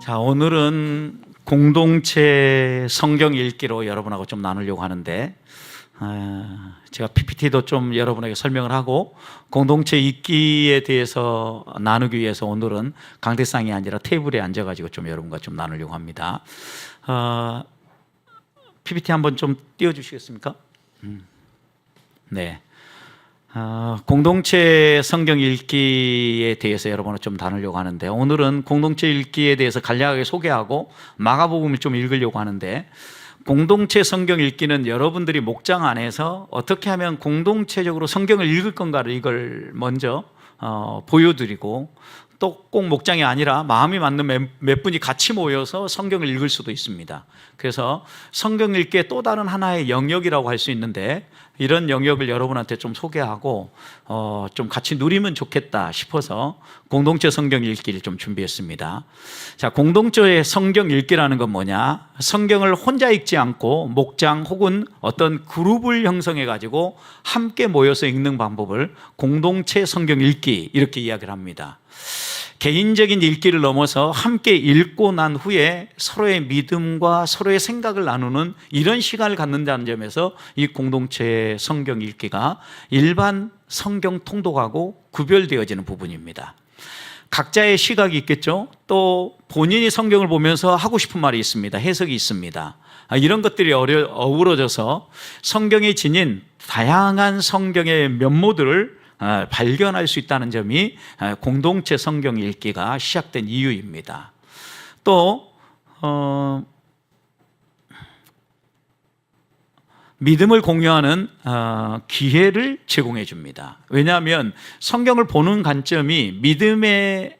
자, 오늘은 공동체 성경 읽기로 여러분하고 좀 나누려고 하는데, 제가 PPT도 좀 여러분에게 설명을 하고 공동체 읽기에 대해서 나누기 위해서 오늘은 강대상이 아니라 테이블에 앉아가지고 좀 여러분과 좀 나누려고 합니다. PPT 한번 좀 띄워주시겠습니까? 네. 공동체 성경 읽기에 대해서 여러분을 좀 나누려고 하는데, 오늘은 공동체 읽기에 대해서 간략하게 소개하고 마가복음을 좀 읽으려고 하는데, 공동체 성경 읽기는 여러분들이 목장 안에서 어떻게 하면 공동체적으로 성경을 읽을 건가를 이걸 먼저 보여드리고, 또 꼭 목장이 아니라 마음이 맞는 몇 분이 같이 모여서 성경을 읽을 수도 있습니다. 그래서 성경 읽기의 또 다른 하나의 영역이라고 할 수 있는데, 이런 영역을 여러분한테 좀 소개하고 좀 같이 누리면 좋겠다 싶어서 공동체 성경 읽기를 좀 준비했습니다. 자, 공동체의 성경 읽기라는 건 뭐냐? 성경을 혼자 읽지 않고 목장 혹은 어떤 그룹을 형성해 가지고 함께 모여서 읽는 방법을 공동체 성경 읽기 이렇게 이야기를 합니다. 개인적인 읽기를 넘어서 함께 읽고 난 후에 서로의 믿음과 서로의 생각을 나누는 이런 시간을 갖는다는 점에서 이 공동체 성경 읽기가 일반 성경 통독하고 구별되어지는 부분입니다. 각자의 시각이 있겠죠. 또 본인이 성경을 보면서 하고 싶은 말이 있습니다. 해석이 있습니다. 이런 것들이 어우러져서 성경이 지닌 다양한 성경의 면모들을 발견할 수 있다는 점이 공동체 성경 읽기가 시작된 이유입니다. 또 믿음을 공유하는 기회를 제공해 줍니다. 왜냐하면 성경을 보는 관점이 믿음의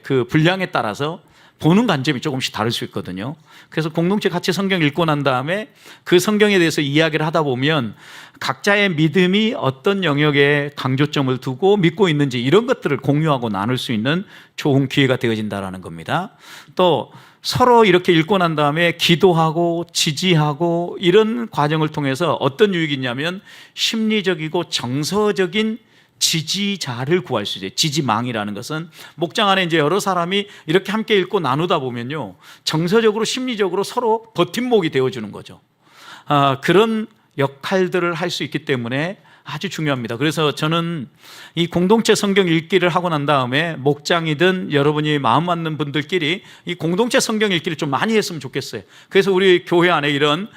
그 분량에 따라서 보는 관점이 조금씩 다를 수 있거든요. 그래서 공동체 같이 성경 읽고 난 다음에 그 성경에 대해서 이야기를 하다 보면 각자의 믿음이 어떤 영역에 강조점을 두고 믿고 있는지 이런 것들을 공유하고 나눌 수 있는 좋은 기회가 되어진다는 겁니다. 또 서로 이렇게 읽고 난 다음에 기도하고 지지하고 이런 과정을 통해서 어떤 유익이 있냐면 심리적이고 정서적인 지지자를 구할 수 있어요. 지지망이라는 것은 목장 안에 이제 여러 사람이 이렇게 함께 읽고 나누다 보면요, 정서적으로 심리적으로 서로 버팀목이 되어주는 거죠. 그런 역할들을 할 수 있기 때문에 아주 중요합니다. 그래서 저는 이 공동체 성경 읽기를 하고 난 다음에 목장이든 여러분이 마음 맞는 분들끼리 이 공동체 성경 읽기를 좀 많이 했으면 좋겠어요. 그래서 우리 교회 안에 이런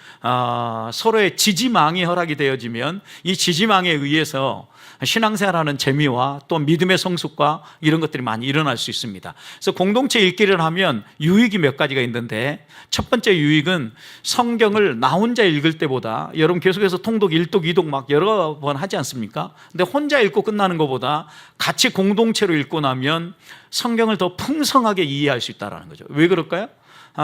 서로의 지지망이 허락이 되어지면 이 지지망에 의해서 신앙생활하는 재미와 또 믿음의 성숙과 이런 것들이 많이 일어날 수 있습니다. 그래서 공동체 읽기를 하면 유익이 몇 가지가 있는데, 첫 번째 유익은 성경을 나 혼자 읽을 때보다, 여러분 계속해서 통독 1독 2독 막 여러 번 하지 않습니까? 근데 혼자 읽고 끝나는 것보다 같이 공동체로 읽고 나면 성경을 더 풍성하게 이해할 수 있다는 거죠. 왜 그럴까요?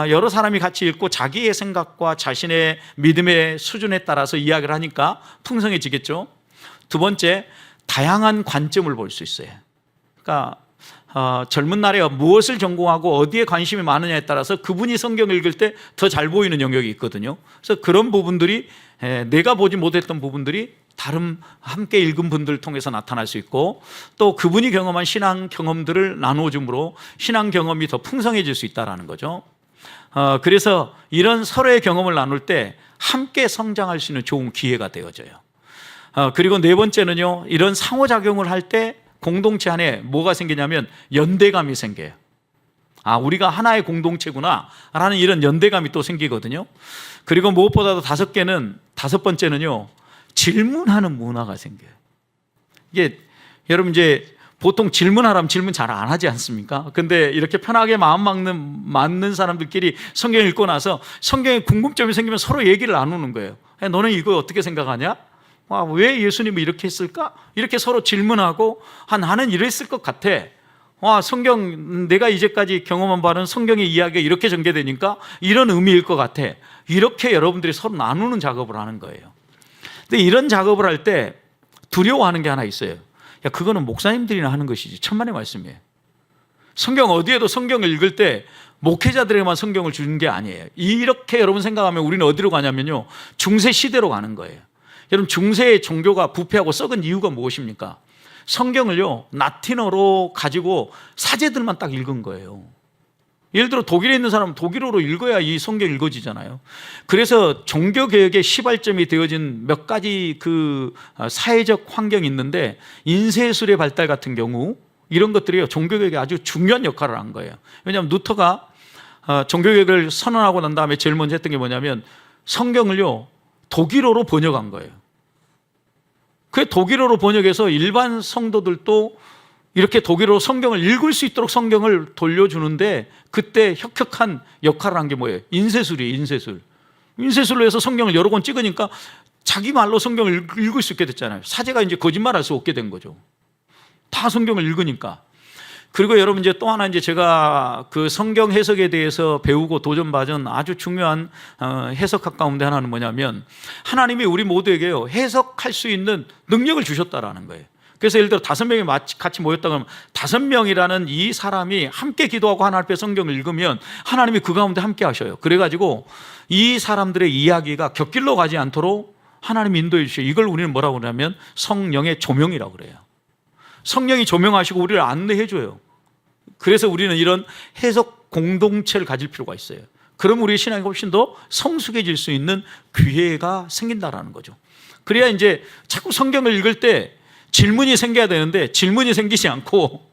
여러 사람이 같이 읽고 자기의 생각과 자신의 믿음의 수준에 따라서 이야기를 하니까 풍성해지겠죠. 두 번째, 다양한 관점을 볼 수 있어요. 그러니까 젊은 날에 무엇을 전공하고 어디에 관심이 많으냐에 따라서 그분이 성경을 읽을 때 더 잘 보이는 영역이 있거든요. 그래서 그런 부분들이 내가 보지 못했던 부분들이 다른 함께 읽은 분들을 통해서 나타날 수 있고, 또 그분이 경험한 신앙 경험들을 나누어줌으로 신앙 경험이 더 풍성해질 수 있다는 거죠. 그래서 이런 서로의 경험을 나눌 때 함께 성장할 수 있는 좋은 기회가 되어져요. 그리고 네 번째는요, 이런 상호작용을 할 때 공동체 안에 뭐가 생기냐면 연대감이 생겨요. 우리가 하나의 공동체구나 라는 이런 연대감이 또 생기거든요. 그리고 무엇보다도 다섯 번째는요, 질문하는 문화가 생겨요. 이게 여러분 이제 보통 질문하라면 질문 잘 안 하지 않습니까? 근데 이렇게 편하게 마음 맞는 사람들끼리 성경 읽고 나서 성경에 궁금점이 생기면 서로 얘기를 나누는 거예요. 너는 이거 어떻게 생각하냐? 왜 예수님이 이렇게 했을까? 이렇게 서로 질문하고, 나는 이랬을 것 같아. 성경 내가 이제까지 경험한 바는 성경의 이야기가 이렇게 전개되니까 이런 의미일 것 같아. 이렇게 여러분들이 서로 나누는 작업을 하는 거예요. 근데 이런 작업을 할 때 두려워하는 게 하나 있어요. 그거는 목사님들이나 하는 것이지 천만의 말씀이에요. 성경 어디에도 성경을 읽을 때 목회자들에게만 성경을 주는 게 아니에요. 이렇게 여러분 생각하면 우리는 어디로 가냐면요, 중세 시대로 가는 거예요. 여러분, 중세의 종교가 부패하고 썩은 이유가 무엇입니까? 성경을요, 라틴어로 가지고 사제들만 딱 읽은 거예요. 예를 들어 독일에 있는 사람은 독일어로 읽어야 이 성경이 읽어지잖아요. 그래서 종교개혁의 시발점이 되어진 몇 가지 그 사회적 환경이 있는데, 인쇄술의 발달 같은 경우 이런 것들이요, 종교개혁에 아주 중요한 역할을 한 거예요. 왜냐하면 루터가 종교개혁을 선언하고 난 다음에 제일 먼저 했던 게 뭐냐면 성경을요 독일어로 번역한 거예요. 그 독일어로 번역해서 일반 성도들도 이렇게 독일어로 성경을 읽을 수 있도록 성경을 돌려주는데, 그때 혁혁한 역할을 한 게 뭐예요? 인쇄술이에요. 인쇄술로 해서 성경을 여러 권 찍으니까 자기 말로 성경을 읽을 수 있게 됐잖아요. 사제가 이제 거짓말할 수 없게 된 거죠. 다 성경을 읽으니까. 그리고 여러분 이제 또 하나, 이제 제가 그 성경 해석에 대해서 배우고 도전받은 아주 중요한 해석학 가운데 하나는 뭐냐면, 하나님이 우리 모두에게요 해석할 수 있는 능력을 주셨다라는 거예요. 그래서 예를 들어 5명이 같이 모였다 그러면 5명이라는 이 사람이 함께 기도하고 하나님 앞에 성경을 읽으면 하나님이 그 가운데 함께 하셔요. 그래가지고 이 사람들의 이야기가 곁길로 가지 않도록 하나님이 인도해 주셔요. 이걸 우리는 뭐라고 그러냐면 성령의 조명이라고 그래요. 성령이 조명하시고 우리를 안내해 줘요. 그래서 우리는 이런 해석 공동체를 가질 필요가 있어요. 그럼 우리의 신앙이 훨씬 더 성숙해질 수 있는 기회가 생긴다라는 거죠. 그래야 이제 자꾸 성경을 읽을 때 질문이 생겨야 되는데 질문이 생기지 않고,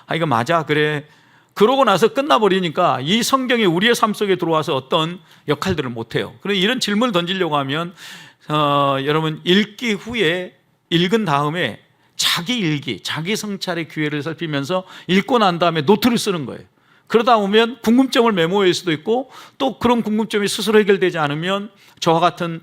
아 이거 맞아 그래 그러고 나서 끝나버리니까 이 성경이 우리의 삶 속에 들어와서 어떤 역할들을 못해요. 그래서 이런 질문을 던지려고 하면 여러분 읽기 후에, 읽은 다음에 자기 일기, 자기 성찰의 기회를 살피면서 읽고 난 다음에 노트를 쓰는 거예요. 그러다 보면 궁금점을 메모할 수도 있고, 또 그런 궁금점이 스스로 해결되지 않으면 저와 같은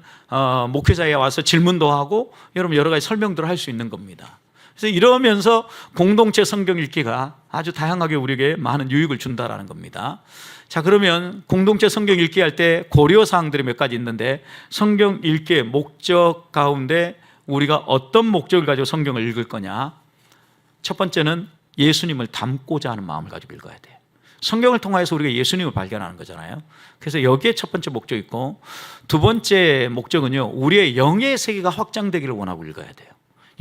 목회자에 와서 질문도 하고 여러분 여러 가지 설명들을 할 수 있는 겁니다. 그래서 이러면서 공동체 성경 읽기가 아주 다양하게 우리에게 많은 유익을 준다라는 겁니다. 자, 그러면 공동체 성경 읽기 할 때 고려사항들이 몇 가지 있는데, 성경 읽기의 목적 가운데 우리가 어떤 목적을 가지고 성경을 읽을 거냐. 첫 번째는 예수님을 닮고자 하는 마음을 가지고 읽어야 돼요. 성경을 통해서 우리가 예수님을 발견하는 거잖아요. 그래서 여기에 첫 번째 목적이 있고, 두 번째 목적은요 우리의 영의 세계가 확장되기를 원하고 읽어야 돼요.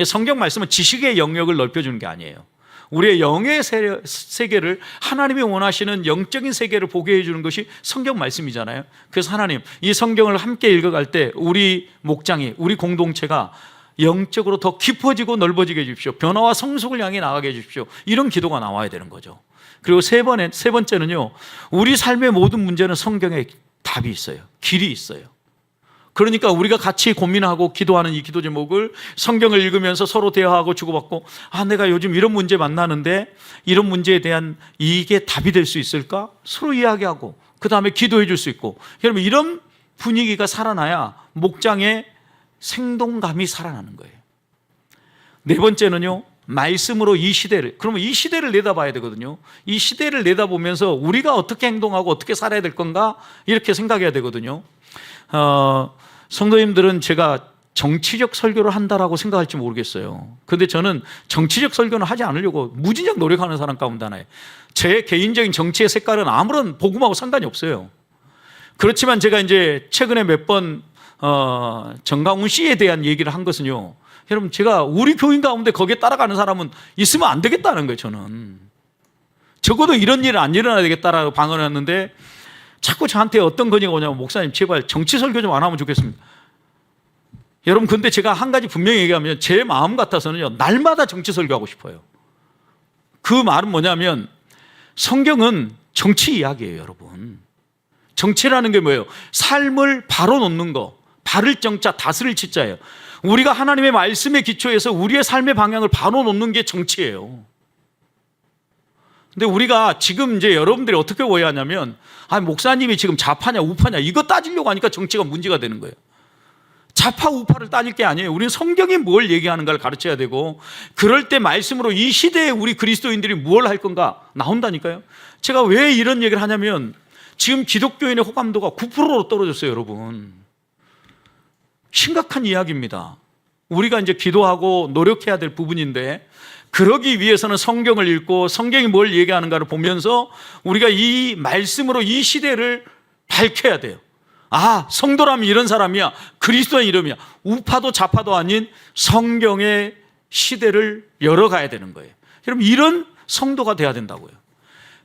성경 말씀은 지식의 영역을 넓혀주는 게 아니에요. 우리의 영의 세계를, 하나님이 원하시는 영적인 세계를 보게 해주는 것이 성경 말씀이잖아요. 그래서 하나님, 이 성경을 함께 읽어갈 때 우리 목장이, 우리 공동체가 영적으로 더 깊어지고 넓어지게 해주십시오. 변화와 성숙을 향해 나가게 해주십시오. 이런 기도가 나와야 되는 거죠. 그리고 세 번째는요, 우리 삶의 모든 문제는 성경에 답이 있어요. 길이 있어요. 그러니까 우리가 같이 고민하고 기도하는 이 기도 제목을 성경을 읽으면서 서로 대화하고 주고받고, 아 내가 요즘 이런 문제 만나는데 이런 문제에 대한 이게 답이 될 수 있을까? 서로 이야기하고 그 다음에 기도해 줄 수 있고, 여러분 이런 분위기가 살아나야 목장의 생동감이 살아나는 거예요. 네 번째는요, 말씀으로 이 시대를, 그러면 이 시대를 내다봐야 되거든요. 이 시대를 내다보면서 우리가 어떻게 행동하고 어떻게 살아야 될 건가 이렇게 생각해야 되거든요. 성도님들은 제가 정치적 설교를 한다라고 생각할지 모르겠어요. 근데 저는 정치적 설교는 하지 않으려고 무진장 노력하는 사람 가운데 하나예요. 제 개인적인 정치의 색깔은 아무런 복음하고 상관이 없어요. 그렇지만 제가 이제 최근에 몇 번 정강훈 씨에 대한 얘기를 한 것은요, 여러분 제가 우리 교인 가운데 거기에 따라가는 사람은 있으면 안 되겠다는 거예요. 저는 적어도 이런 일은 안 일어나야 되겠다라고 방언을 했는데, 자꾸 저한테 어떤 건의가 오냐면, 목사님 제발 정치 설교 좀 안 하면 좋겠습니다. 여러분 근데 제가 한 가지 분명히 얘기하면, 제 마음 같아서는요 날마다 정치 설교하고 싶어요. 그 말은 뭐냐면, 성경은 정치 이야기예요. 여러분 정치라는 게 뭐예요? 삶을 바로 놓는 거, 바를 정자 다스릴 치자예요. 우리가 하나님의 말씀에 기초해서 우리의 삶의 방향을 바로 놓는 게 정치예요. 근데 우리가 지금 이제 여러분들이 어떻게 오해하냐면, 아 목사님이 지금 좌파냐 우파냐 이거 따지려고 하니까 정치가 문제가 되는 거예요. 좌파 우파를 따질 게 아니에요. 우리는 성경이 뭘 얘기하는가를 가르쳐야 되고, 그럴 때 말씀으로 이 시대에 우리 그리스도인들이 무엇을 할 건가 나온다니까요. 제가 왜 이런 얘기를 하냐면, 지금 기독교인의 호감도가 9%로 떨어졌어요. 여러분 심각한 이야기입니다. 우리가 이제 기도하고 노력해야 될 부분인데, 그러기 위해서는 성경을 읽고 성경이 뭘 얘기하는가를 보면서 우리가 이 말씀으로 이 시대를 밝혀야 돼요. 아 성도라면 이런 사람이야, 그리스도인 이름이야. 우파도 좌파도 아닌 성경의 시대를 열어가야 되는 거예요. 여러분 이런 성도가 돼야 된다고요.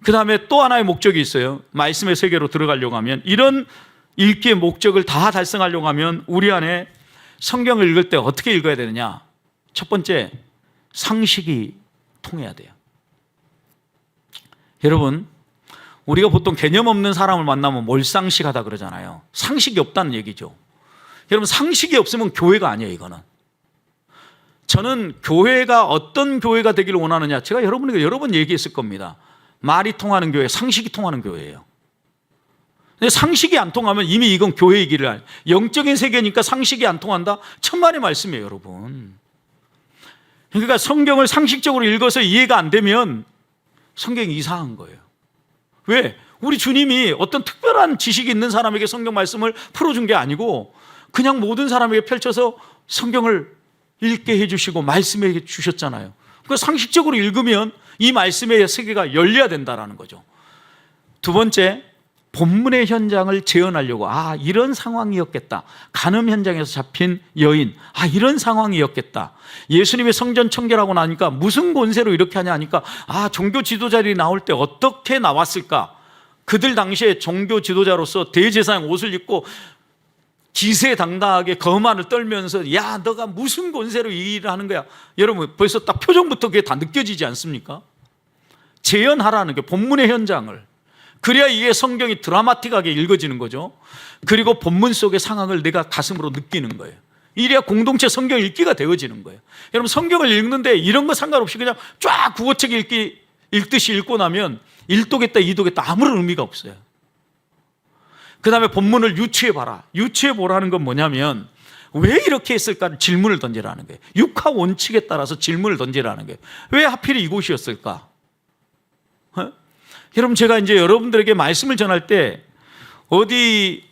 그 다음에 또 하나의 목적이 있어요. 말씀의 세계로 들어가려고 하면, 이런 읽기의 목적을 다 달성하려고 하면 우리 안에 성경을 읽을 때 어떻게 읽어야 되느냐? 첫 번째, 상식이 통해야 돼요. 여러분, 우리가 보통 개념 없는 사람을 만나면 몰상식하다 그러잖아요. 상식이 없다는 얘기죠. 여러분, 상식이 없으면 교회가 아니에요, 이거는. 저는 교회가 어떤 교회가 되기를 원하느냐, 제가 여러분에게 여러 번 얘기했을 겁니다. 말이 통하는 교회, 상식이 통하는 교회예요. 근데 상식이 안 통하면 이미 이건 교회이기를, 영적인 세계니까 상식이 안 통한다? 천만의 말씀이에요, 여러분. 그러니까 성경을 상식적으로 읽어서 이해가 안 되면 성경이 이상한 거예요. 왜? 우리 주님이 어떤 특별한 지식이 있는 사람에게 성경 말씀을 풀어준 게 아니고 그냥 모든 사람에게 펼쳐서 성경을 읽게 해주시고 말씀해 주셨잖아요. 그러니까 상식적으로 읽으면 이 말씀의 세계가 열려야 된다는 거죠. 두 번째, 본문의 현장을 재현하려고, 이런 상황이었겠다. 간음 현장에서 잡힌 여인, 이런 상황이었겠다. 예수님의 성전 청결하고 나니까 무슨 권세로 이렇게 하냐 하니까 종교 지도자들이 나올 때 어떻게 나왔을까? 그들 당시에 종교 지도자로서 대제사장 옷을 입고 기세당당하게 거만을 떨면서, 야, 너가 무슨 권세로 이 일을 하는 거야? 여러분, 벌써 딱 표정부터 그게 다 느껴지지 않습니까? 재현하라는 게 본문의 현장을. 그래야 이게 성경이 드라마틱하게 읽어지는 거죠. 그리고 본문 속의 상황을 내가 가슴으로 느끼는 거예요. 이래야 공동체 성경 읽기가 되어지는 거예요. 여러분, 성경을 읽는데 이런 거 상관없이 그냥 쫙 국어책 읽듯이 읽고 나면 1도겠다 2도겠다 아무런 의미가 없어요. 그 다음에 본문을 유추해봐라. 유추해보라는 건 뭐냐면, 왜 이렇게 했을까 질문을 던지라는 거예요. 육하 원칙에 따라서 질문을 던지라는 거예요. 왜 하필 이곳이었을까? 여러분, 제가 이제 여러분들에게 말씀을 전할 때 어디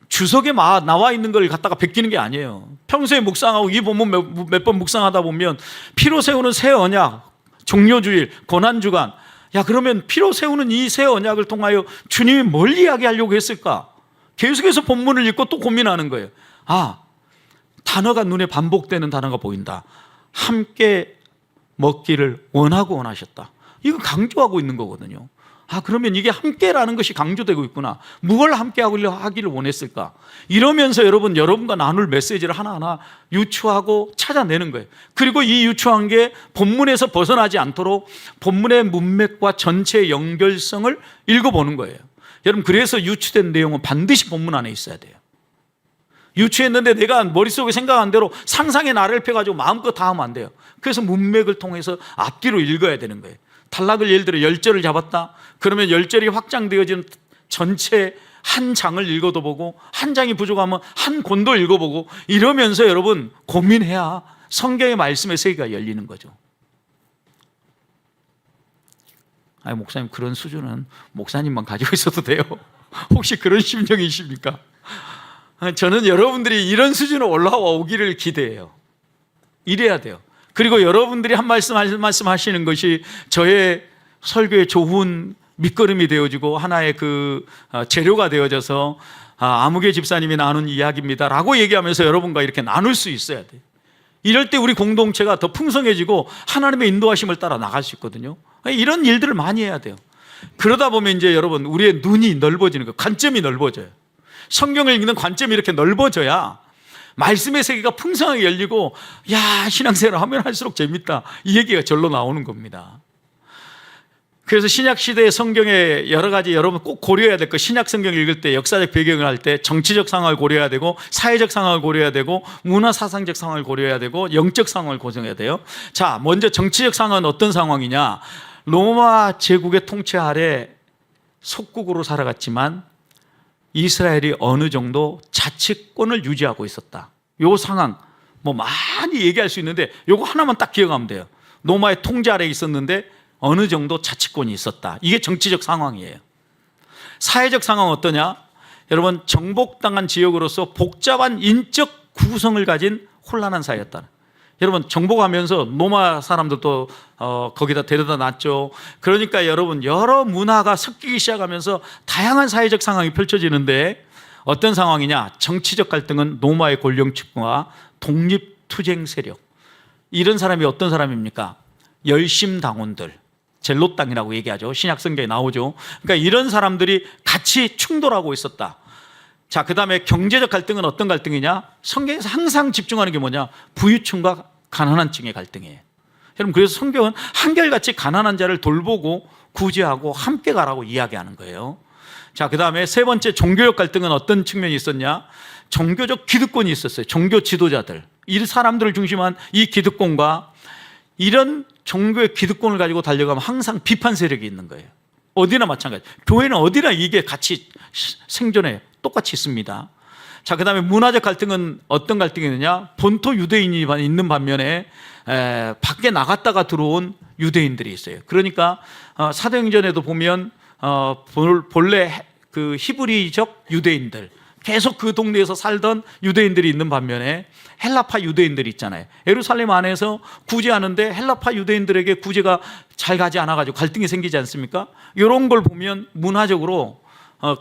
주석에 나와 있는 걸 갖다가 베끼는 게 아니에요. 평소에 묵상하고 이 본문 몇 번 묵상하다 보면 피로 세우는 새 언약, 종료주일, 고난주간, 그러면 피로 세우는 이 새 언약을 통하여 주님이 뭘 이야기하려고 했을까? 계속해서 본문을 읽고 또 고민하는 거예요. 단어가 눈에 반복되는 단어가 보인다. 함께 먹기를 원하셨다. 이거 강조하고 있는 거거든요. 그러면 이게 함께라는 것이 강조되고 있구나. 무엇을 함께 하기를 원했을까? 이러면서 여러분과 나눌 메시지를 하나하나 유추하고 찾아내는 거예요. 그리고 이 유추한 게 본문에서 벗어나지 않도록 본문의 문맥과 전체의 연결성을 읽어보는 거예요. 여러분, 그래서 유추된 내용은 반드시 본문 안에 있어야 돼요. 유추했는데 내가 머릿속에 생각한 대로 상상의 나래를 펴가지고 마음껏 다 하면 안 돼요. 그래서 문맥을 통해서 앞뒤로 읽어야 되는 거예요. 단락을 예를 들어 10절을 잡았다. 그러면 10절이 확장되어진 전체 한 장을 읽어도 보고, 한 장이 부족하면 한 권도 읽어보고, 이러면서 여러분 고민해야 성경의 말씀의 세계가 열리는 거죠. 목사님, 그런 수준은 목사님만 가지고 있어도 돼요. 혹시 그런 심정이십니까? 저는 여러분들이 이런 수준으로 올라와 오기를 기대해요. 이래야 돼요. 그리고 여러분들이 한 말씀 하시는 것이 저의 설교의 좋은 밑거름이 되어지고 하나의 재료가 되어져서 아무개 집사님이 나눈 이야기입니다 라고 얘기하면서 여러분과 이렇게 나눌 수 있어야 돼요. 이럴 때 우리 공동체가 더 풍성해지고 하나님의 인도하심을 따라 나갈 수 있거든요. 이런 일들을 많이 해야 돼요. 그러다 보면 이제 여러분, 우리의 눈이 넓어지는 거예요. 관점이 넓어져요. 성경을 읽는 관점이 이렇게 넓어져야 말씀의 세계가 풍성하게 열리고, 신앙생활을 하면 할수록 재밌다, 이 얘기가 절로 나오는 겁니다. 그래서 신약시대의 성경에 여러 가지 여러분 꼭 고려해야 될 것, 신약 성경 읽을 때 역사적 배경을 할 때 정치적 상황을 고려해야 되고, 사회적 상황을 고려해야 되고, 문화사상적 상황을 고려해야 되고, 영적 상황을 고정해야 돼요. 자, 먼저 정치적 상황은 어떤 상황이냐? 로마 제국의 통치 아래 속국으로 살아갔지만 이스라엘이 어느 정도 자치권을 유지하고 있었다. 요 상황 많이 얘기할 수 있는데 요거 하나만 딱 기억하면 돼요. 로마의 통제 아래에 있었는데 어느 정도 자치권이 있었다. 이게 정치적 상황이에요. 사회적 상황은 어떠냐? 여러분, 정복당한 지역으로서 복잡한 인적 구성을 가진 혼란한 사회였다. 여러분, 정복하면서 로마 사람들도 거기다 데려다 놨죠. 그러니까 여러분, 여러 문화가 섞이기 시작하면서 다양한 사회적 상황이 펼쳐지는데, 어떤 상황이냐? 정치적 갈등은 로마의 권력층과 독립투쟁 세력, 이런 사람이 어떤 사람입니까? 열심당원들, 젤로 땅이라고 얘기하죠. 신약 성경에 나오죠. 그러니까 이런 사람들이 같이 충돌하고 있었다. 자, 그 다음에 경제적 갈등은 어떤 갈등이냐? 성경에서 항상 집중하는 게 뭐냐? 부유층과 가난한 층의 갈등이에요. 여러분, 그래서 성경은 한결같이 가난한 자를 돌보고 구제하고 함께 가라고 이야기하는 거예요. 자, 그 다음에 세 번째 종교적 갈등은 어떤 측면이 있었냐? 종교적 기득권이 있었어요. 종교 지도자들, 이 사람들을 중심한 이 기득권과 이런 종교의 기득권을 가지고 달려가면 항상 비판 세력이 있는 거예요. 어디나 마찬가지. 교회는 어디나 이게 같이 생존해 똑같이 있습니다. 자, 그 다음에 문화적 갈등은 어떤 갈등이 있느냐? 본토 유대인이 있는 반면에 밖에 나갔다가 들어온 유대인들이 있어요. 그러니까 사도행전에도 보면 본래 그 히브리적 유대인들, 계속 그 동네에서 살던 유대인들이 있는 반면에 헬라파 유대인들이 있잖아요. 예루살렘 안에서 구제하는데 헬라파 유대인들에게 구제가 잘 가지 않아가지고 갈등이 생기지 않습니까? 이런 걸 보면 문화적으로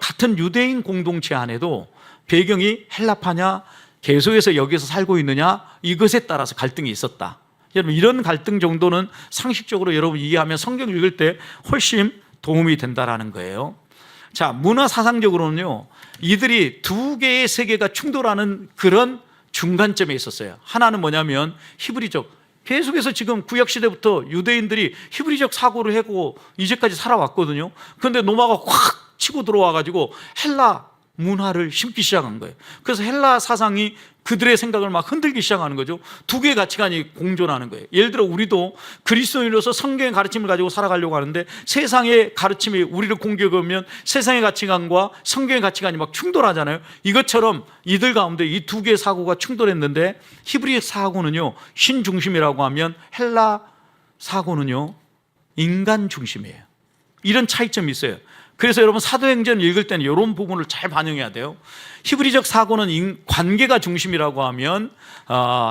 같은 유대인 공동체 안에도 배경이 헬라파냐 계속해서 여기서 살고 있느냐 이것에 따라서 갈등이 있었다. 여러분, 이런 갈등 정도는 상식적으로 여러분 이해하면 성경 읽을 때 훨씬 도움이 된다라는 거예요. 자, 문화 사상적으로는요, 이들이 두 개의 세계가 충돌하는 그런 중간점에 있었어요. 하나는 뭐냐면 히브리적, 계속해서 지금 구약시대부터 유대인들이 히브리적 사고를 하고 이제까지 살아왔거든요. 그런데 로마가 확 치고 들어와가지고 헬라 문화를 심기 시작한 거예요. 그래서 헬라 사상이 그들의 생각을 막 흔들기 시작하는 거죠. 두 개의 가치관이 공존하는 거예요. 예를 들어 우리도 그리스도인으로서 성경의 가르침을 가지고 살아가려고 하는데 세상의 가르침이 우리를 공격하면 세상의 가치관과 성경의 가치관이 막 충돌하잖아요. 이것처럼 이들 가운데 이 두 개의 사고가 충돌했는데 히브리 사고는요, 신 중심이라고 하면 헬라 사고는요, 인간 중심이에요. 이런 차이점이 있어요. 그래서 여러분 사도행전 읽을 때는 이런 부분을 잘 반영해야 돼요. 히브리적 사고는 관계가 중심이라고 하면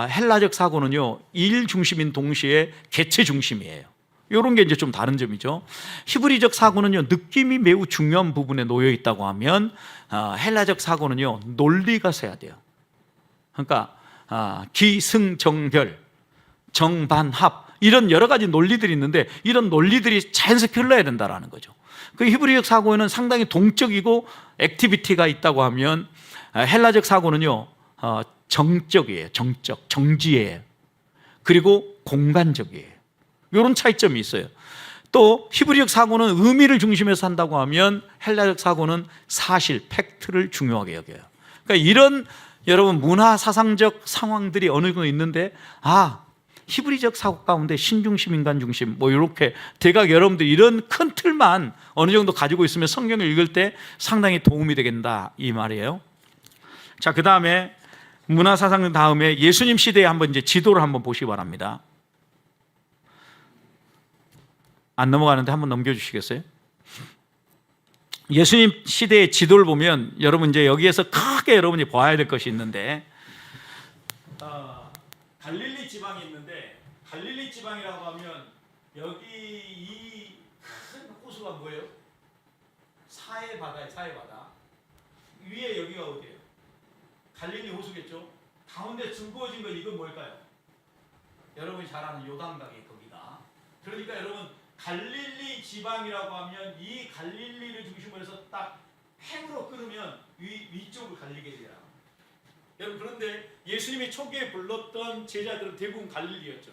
헬라적 사고는요, 일 중심인 동시에 개체 중심이에요. 이런 게 이제 좀 다른 점이죠. 히브리적 사고는요, 느낌이 매우 중요한 부분에 놓여 있다고 하면 헬라적 사고는요, 논리가 서야 돼요. 그러니까 기승정결, 정반합 이런 여러 가지 논리들이 있는데 이런 논리들이 자연스럽게 흘러야 된다는 거죠. 그 히브리적 사고에는 상당히 동적이고 액티비티가 있다고 하면 헬라적 사고는요, 정적이에요. 정적, 정지예요. 그리고 공간적이에요. 이런 차이점이 있어요. 또 히브리적 사고는 의미를 중심에서 한다고 하면 헬라적 사고는 사실, 팩트를 중요하게 여겨요. 그러니까 이런 여러분 문화 사상적 상황들이 어느 정도 있는데 히브리적 사고 가운데 신중심, 인간중심 뭐 이렇게 대각 여러분들 이런 큰 틀만 어느 정도 가지고 있으면 성경을 읽을 때 상당히 도움이 되겠다 이 말이에요. 자, 그 다음에 문화 사상 다음에 예수님 시대에 한번 이제 지도를 한번 보시기 바랍니다. 안 넘어가는데 한번 넘겨주시겠어요? 예수님 시대의 지도를 보면 여러분 이제 여기에서 크게 여러분이 봐야 될 것이 있는데 갈릴리 지방이 있는데 갈릴리 지방이라고 하면 여기 이 큰 호수가 뭐예요? 사해 바다예요. 사해 바다. 위에 여기가 어디예요? 갈릴리 호수겠죠. 가운데 둥그어진 거 이건 뭘까요? 여러분이 잘 아는 요단강이 거기다. 그러니까 여러분 갈릴리 지방이라고 하면 이 갈릴리를 중심으로 해서 딱 행으로 끊으면 위쪽으로 갈리게 돼요. 여러분, 그런데 예수님이 초기에 불렀던 제자들은 대부분 갈릴리였죠.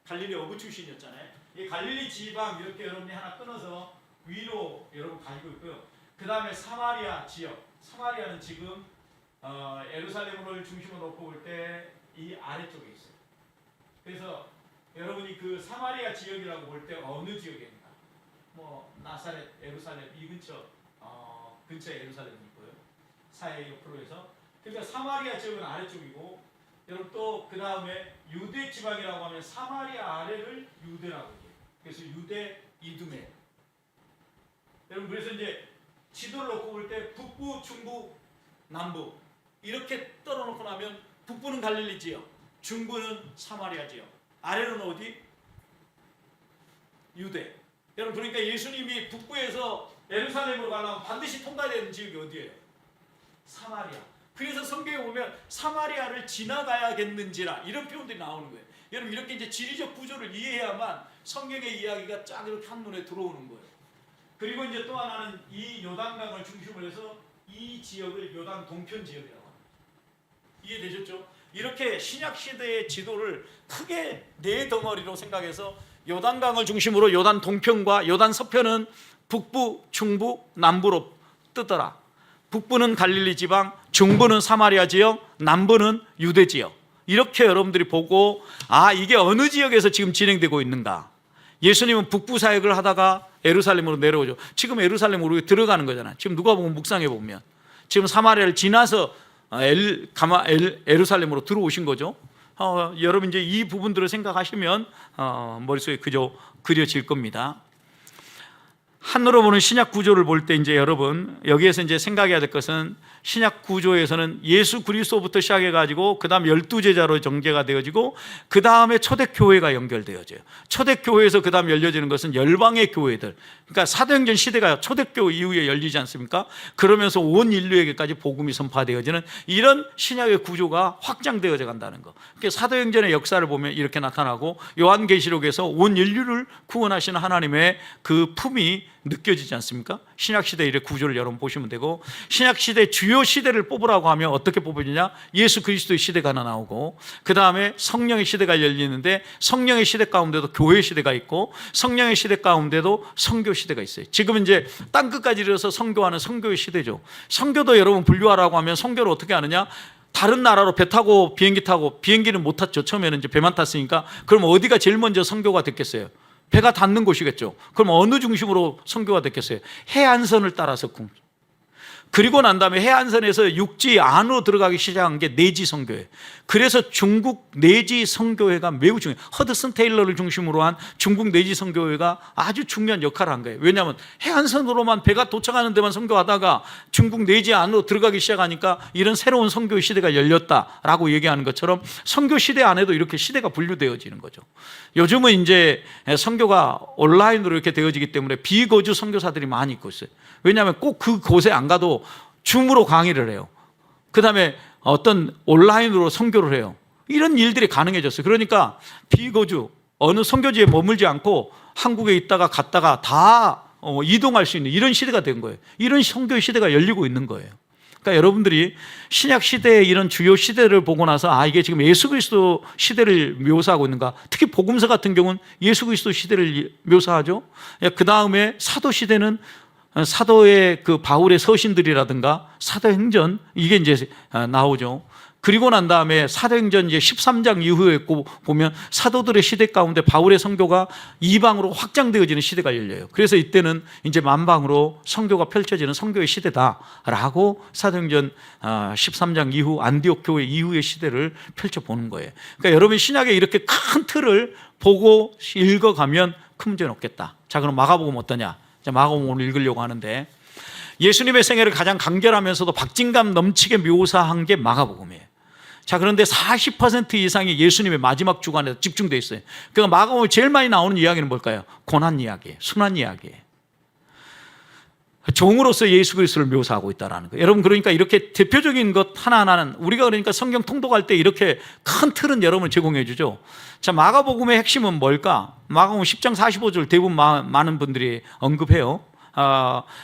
갈릴리 어부 출신이었잖아요. 이 갈릴리 지방 이렇게 여러분이 하나 끊어서 위로 여러분 가지고 있고요. 그 다음에 사마리아 지역. 사마리아는 지금 예루살렘을 중심으로 놓고 볼 때 이 아래쪽에 있어요. 그래서 여러분이 그 사마리아 지역이라고 볼 때 어느 지역입니까? 뭐 나사렛, 예루살렘 이 근처에 예루살렘이 있고요. 사해 옆으로 해서 그러니까 사마리아 지역은 아래쪽이고 여러분 또 그 다음에 유대 지방이라고 하면 사마리아 아래를 유대라고 해요. 그래서 유대 이두메. 여러분 그래서 이제 지도를 놓고 볼 때 북부, 중부, 남부 이렇게 떨어놓고 나면 북부는 갈릴리 지역, 중부는 사마리아 지역, 아래는 어디? 유대. 여러분 그러니까 예수님이 북부에서 예루살렘으로 가려면 반드시 통과해야 되는 지역이 어디예요? 사마리아. 그래서 성경에 보면 사마리아를 지나가야겠는지라 이런 표현들이 나오는 거예요. 여러분 이렇게 이제 지리적 구조를 이해해야만 성경의 이야기가 쫙 이렇게 한눈에 들어오는 거예요. 그리고 이제 또 하나는 이 요단강을 중심으로 해서 이 지역을 요단 동편 지역이라고 합니다. 이해되셨죠? 이렇게 신약 시대의 지도를 크게 네 덩어리로 생각해서 요단강을 중심으로 요단 동편과 요단 서편은 북부, 중부, 남부로 뜨더라. 북부는 갈릴리 지방, 중부는 사마리아 지역, 남부는 유대 지역. 이렇게 여러분들이 보고 이게 어느 지역에서 지금 진행되고 있는가. 예수님은 북부 사역을 하다가 예루살렘으로 내려오죠. 지금 예루살렘으로 들어가는 거잖아요. 지금 누가복음 묵상해 보면 지금 사마리아를 지나서 예루살렘으로 들어오신 거죠. 여러분 이제 이 부분들을 생각하시면 머릿속에 그저 그려질 겁니다. 한으로 보는 신약 구조를 볼 때 이제 여러분 여기에서 이제 생각해야 될 것은 신약 구조에서는 예수 그리스도부터 시작해 가지고 그다음 12제자로 전개가 되어지고 그다음에 초대교회가 연결되어져요. 초대교회에서 그다음 열려지는 것은 열방의 교회들. 그러니까 사도행전 시대가 초대교회 이후에 열리지 않습니까? 그러면서 온 인류에게까지 복음이 선포되어지는 이런 신약의 구조가 확장되어져 간다는 거. 그러니까 사도행전의 역사를 보면 이렇게 나타나고 요한계시록에서 온 인류를 구원하시는 하나님의 그 품이 느껴지지 않습니까? 신약시대 이런 구조를 여러분 보시면 되고 신약시대 주요 시대를 뽑으라고 하면 어떻게 뽑으느냐? 예수 그리스도의 시대가 하나 나오고 그 다음에 성령의 시대가 열리는데 성령의 시대 가운데도 교회 시대가 있고 성령의 시대 가운데도 선교 시대가 있어요. 지금은 이제 땅끝까지 이르러서 선교하는 선교의 시대죠. 선교도 여러분 분류하라고 하면 선교를 어떻게 하느냐? 다른 나라로 배 타고 비행기 타고 비행기는 못 탔죠. 처음에는 이제 배만 탔으니까 그럼 어디가 제일 먼저 선교가 됐겠어요? 배가 닿는 곳이겠죠. 그럼 어느 중심으로 선교가 됐겠어요? 해안선을 따라서. 그리고 난 다음에 해안선에서 육지 안으로 들어가기 시작한 게 내지 선교회. 그래서 중국 내지 선교회가 매우 중요해요. 허드슨 테일러를 중심으로 한 중국 내지 선교회가 아주 중요한 역할을 한 거예요. 왜냐하면 해안선으로만 배가 도착하는 데만 선교하다가 중국 내지 안으로 들어가기 시작하니까 이런 새로운 선교 시대가 열렸다라고 얘기하는 것처럼 선교 시대 안에도 이렇게 시대가 분류되어지는 거죠. 요즘은 이제 선교가 온라인으로 이렇게 되어지기 때문에 비거주 선교사들이 많이 있고 있어요. 왜냐하면 꼭 그 곳에 안 가도 줌으로 강의를 해요. 그 다음에 어떤 온라인으로 선교를 해요. 이런 일들이 가능해졌어요. 그러니까 비거주 어느 선교지에 머물지 않고 한국에 있다가 갔다가 다 이동할 수 있는 이런 시대가 된 거예요. 이런 선교 시대가 열리고 있는 거예요. 그러니까 여러분들이 신약 시대의 이런 주요 시대를 보고 나서 이게 지금 예수 그리스도 시대를 묘사하고 있는가. 특히 복음서 같은 경우는 예수 그리스도 시대를 묘사하죠. 그 다음에 사도 시대는 사도의 그 바울의 서신들이라든가 사도행전 이게 이제 나오죠. 그리고 난 다음에 사도행전 이제 13장 이후에 보면 사도들의 시대 가운데 바울의 선교가 이방으로 확장되어지는 시대가 열려요. 그래서 이때는 이제 만방으로 선교가 펼쳐지는 선교의 시대다라고 사도행전 13장 이후 안디옥 교회 이후의 시대를 펼쳐보는 거예요. 그러니까 여러분 신약에 이렇게 큰 틀을 보고 읽어가면 큰 문제는 없겠다. 자, 그럼 마가복음 어떠냐? 마가복음 오늘 읽으려고 하는데 예수님의 생애를 가장 간결하면서도 박진감 넘치게 묘사한 게 마가복음이에요. 자, 그런데 40% 이상이 예수님의 마지막 주간에 집중되어 있어요. 그러니까 마가복음에 제일 많이 나오는 이야기는 뭘까요? 고난 이야기예요. 순환 이야기예요. 종으로서 예수 그리스도를 묘사하고 있다는 거예요. 여러분 그러니까 이렇게 대표적인 것 하나하나는 우리가 그러니까 성경 통독할 때 이렇게 큰 틀은 여러분 제공해 주죠. 자, 마가복음의 핵심은 뭘까? 마가복음 10장 45절 대부분 많은 분들이 언급해요.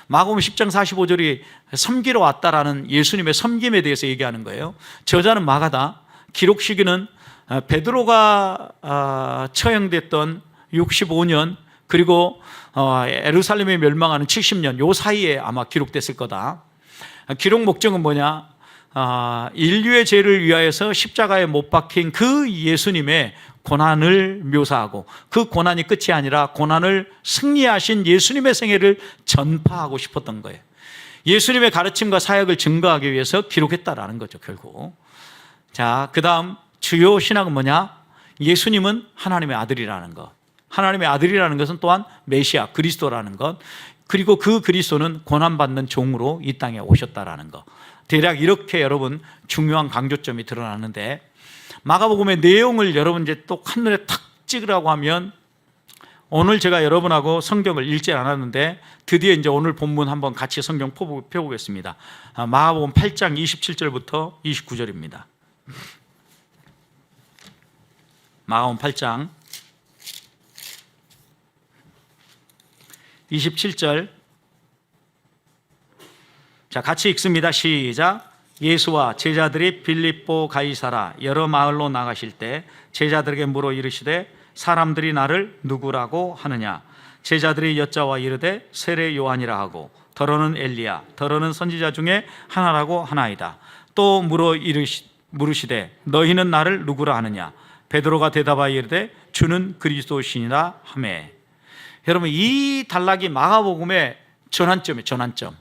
마가복음 10장 45절이 섬기러 왔다라는 예수님의 섬김에 대해서 얘기하는 거예요. 저자는 마가다. 기록 시기는 베드로가 처형됐던 65년 그리고 예루살렘이 멸망하는 70년 요 사이에 아마 기록됐을 거다. 기록 목적은 뭐냐? 인류의 죄를 위하여서 십자가에 못 박힌 그 예수님의 고난을 묘사하고 그 고난이 끝이 아니라 고난을 승리하신 예수님의 생애를 전파하고 싶었던 거예요. 예수님의 가르침과 사역을 증거하기 위해서 기록했다라는 거죠, 결국. 자, 그 다음 주요 신학은 뭐냐? 예수님은 하나님의 아들이라는 것. 하나님의 아들이라는 것은 또한 메시아, 그리스도라는 것. 그리고 그 그리스도는 고난받는 종으로 이 땅에 오셨다라는 것. 대략 이렇게 여러분 중요한 강조점이 드러나는데 마가복음의 내용을 여러분 이제 또 한눈에 탁 찍으라고 하면 오늘 제가 여러분하고 성경을 읽지 않았는데 드디어 이제 오늘 본문 한번 같이 성경 펴보겠습니다. 마가복음 8장 27절부터 29절입니다. 마가복음 8장 27절. 자, 같이 읽습니다. 시작. 예수와 제자들이 빌립보 가이사라 여러 마을로 나가실 때 제자들에게 물어 이르시되 사람들이 나를 누구라고 하느냐? 제자들이 여짜와 이르되 세례 요한이라 하고 더러는 엘리야 더러는 선지자 중에 하나라고 하나이다. 또 물으시되 너희는 나를 누구라 하느냐? 베드로가 대답하여 이르되 주는 그리스도시니라 하매. 여러분, 이 단락이 마가복음의 전환점이에요. 전환점.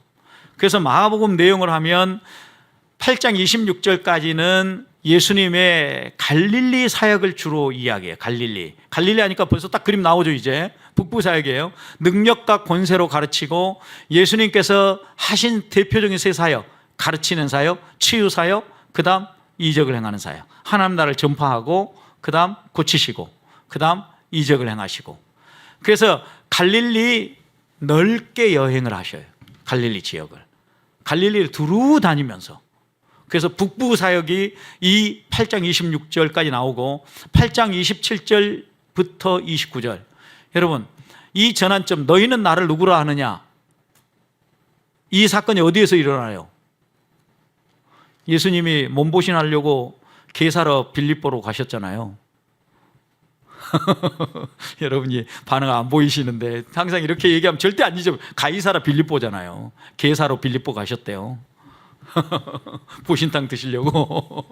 그래서 마가복음 내용을 하면 8장 26절까지는 예수님의 갈릴리 사역을 주로 이야기해요. 갈릴리 하니까 벌써 딱 그림 나오죠. 이제 북부 사역이에요. 능력과 권세로 가르치고 예수님께서 하신 대표적인 세 사역, 가르치는 사역, 치유 사역, 그 다음 이적을 행하는 사역. 하나님 나라를 전파하고 그 다음 고치시고 그 다음 이적을 행하시고. 그래서 갈릴리 넓게 여행을 하셔요. 갈릴리 지역을. 갈릴리를 두루 다니면서. 그래서 북부 사역이 이 8장 26절까지 나오고 8장 27절부터 29절. 여러분, 이 전환점, 너희는 나를 누구라 하느냐? 이 사건이 어디에서 일어나요? 예수님이 몸보신하려고 게사라 빌립보로 가셨잖아요. 여러분이 반응 안 보이시는데 항상 이렇게 얘기하면 절대 안 잊어요. 가이사라 빌립보잖아요. 게사로 빌립보 가셨대요. 보신탕 드시려고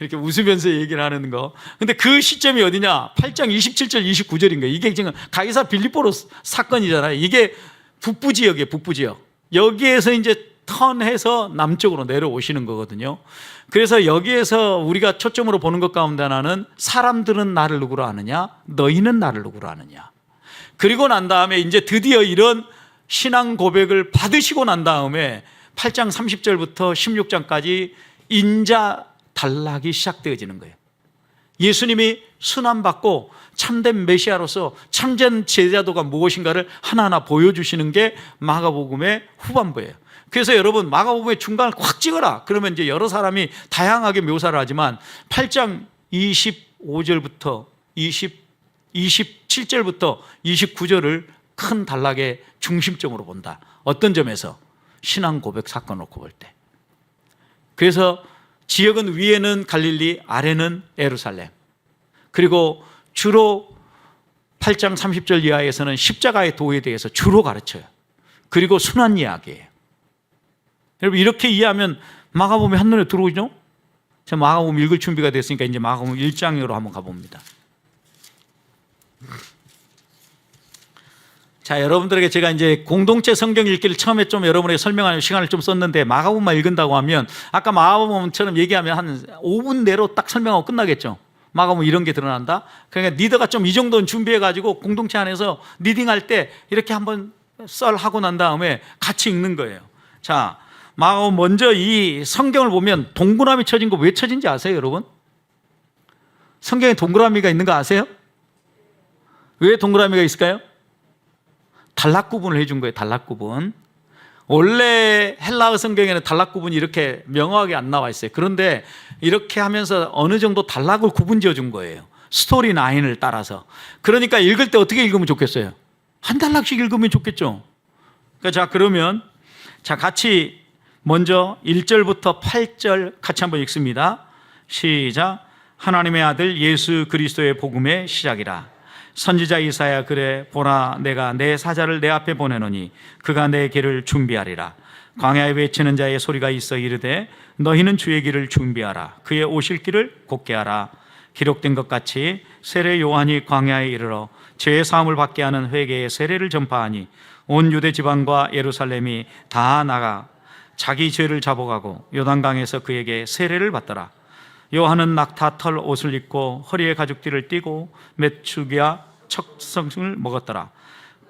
이렇게 웃으면서 얘기를 하는 거. 근데 그 시점이 어디냐? 8장 27절 29절인 거예요. 이게 지금 가이사라 빌립보로 사건이잖아요. 이게 북부 지역이에요. 북부 지역. 여기에서 이제 턴해서 남쪽으로 내려오시는 거거든요. 그래서 여기에서 우리가 초점으로 보는 것 가운데 하나는 사람들은 나를 누구로 아느냐? 너희는 나를 누구로 아느냐? 그리고 난 다음에 이제 드디어 이런 신앙 고백을 받으시고 난 다음에 8장 30절부터 16장까지 인자 단락이 시작되어지는 거예요. 예수님이 순환받고 참된 메시아로서 참된 제자도가 무엇인가를 하나하나 보여주시는 게 마가복음의 후반부예요. 그래서 여러분, 마가복음의 중간을 확 찍어라. 그러면 이제 여러 사람이 다양하게 묘사를 하지만 8장 25절부터 27절부터 29절을 큰 단락의 중심점으로 본다. 어떤 점에서? 신앙 고백 사건 놓고 볼 때. 그래서 지역은 위에는 갈릴리, 아래는 예루살렘. 그리고 주로 8장 30절 이하에서는 십자가의 도에 대해서 주로 가르쳐요. 그리고 순환 이야기예요. 여러분, 이렇게 이해하면 마가복음이 한눈에 들어오죠? 제가 마가복음 읽을 준비가 됐으니까 이제 마가복음 1장으로 한번 가봅니다. 자, 여러분들에게 제가 이제 공동체 성경 읽기를 처음에 좀 여러분에게 설명하는 시간을 좀 썼는데 마가복음만 읽은다고 하면 아까 마가복음처럼 얘기하면 한 5분 내로 딱 설명하고 끝나겠죠. 마가복음 이런 게 드러난다. 그러니까 리더가 좀 이 정도는 준비해가지고 공동체 안에서 리딩할 때 이렇게 한번 썰 하고 난 다음에 같이 읽는 거예요. 자, 마가복음 먼저 이 성경을 보면 동그라미 쳐진 거 왜 쳐진지 아세요, 여러분? 성경에 동그라미가 있는 거 아세요? 왜 동그라미가 있을까요? 단락 구분을 해준 거예요. 단락 구분. 원래 헬라어 성경에는 단락 구분이 이렇게 명확하게 안 나와 있어요. 그런데 이렇게 하면서 어느 정도 단락을 구분 지어준 거예요. 스토리 라인을 따라서. 그러니까 읽을 때 어떻게 읽으면 좋겠어요? 한 단락씩 읽으면 좋겠죠. 자, 그러면 같이 먼저 1절부터 8절 같이 한번 읽습니다. 시작. 하나님의 아들 예수 그리스도의 복음의 시작이라. 선지자 이사야 그래 보라 내가 내 사자를 내 앞에 보내노니 그가 내 길을 준비하리라. 광야에 외치는 자의 소리가 있어 이르되 너희는 주의 길을 준비하라. 그의 오실 길을 곧게 하라. 기록된 것 같이 세례 요한이 광야에 이르러 죄의 사함을 받게 하는 회개의 세례를 전파하니 온 유대 지방과 예루살렘이 다 나가 자기 죄를 잡아가고 요단강에서 그에게 세례를 받더라. 요한은 낙타 털 옷을 입고 허리에 가죽띠를 띠고 메추기와 척성을 먹었더라.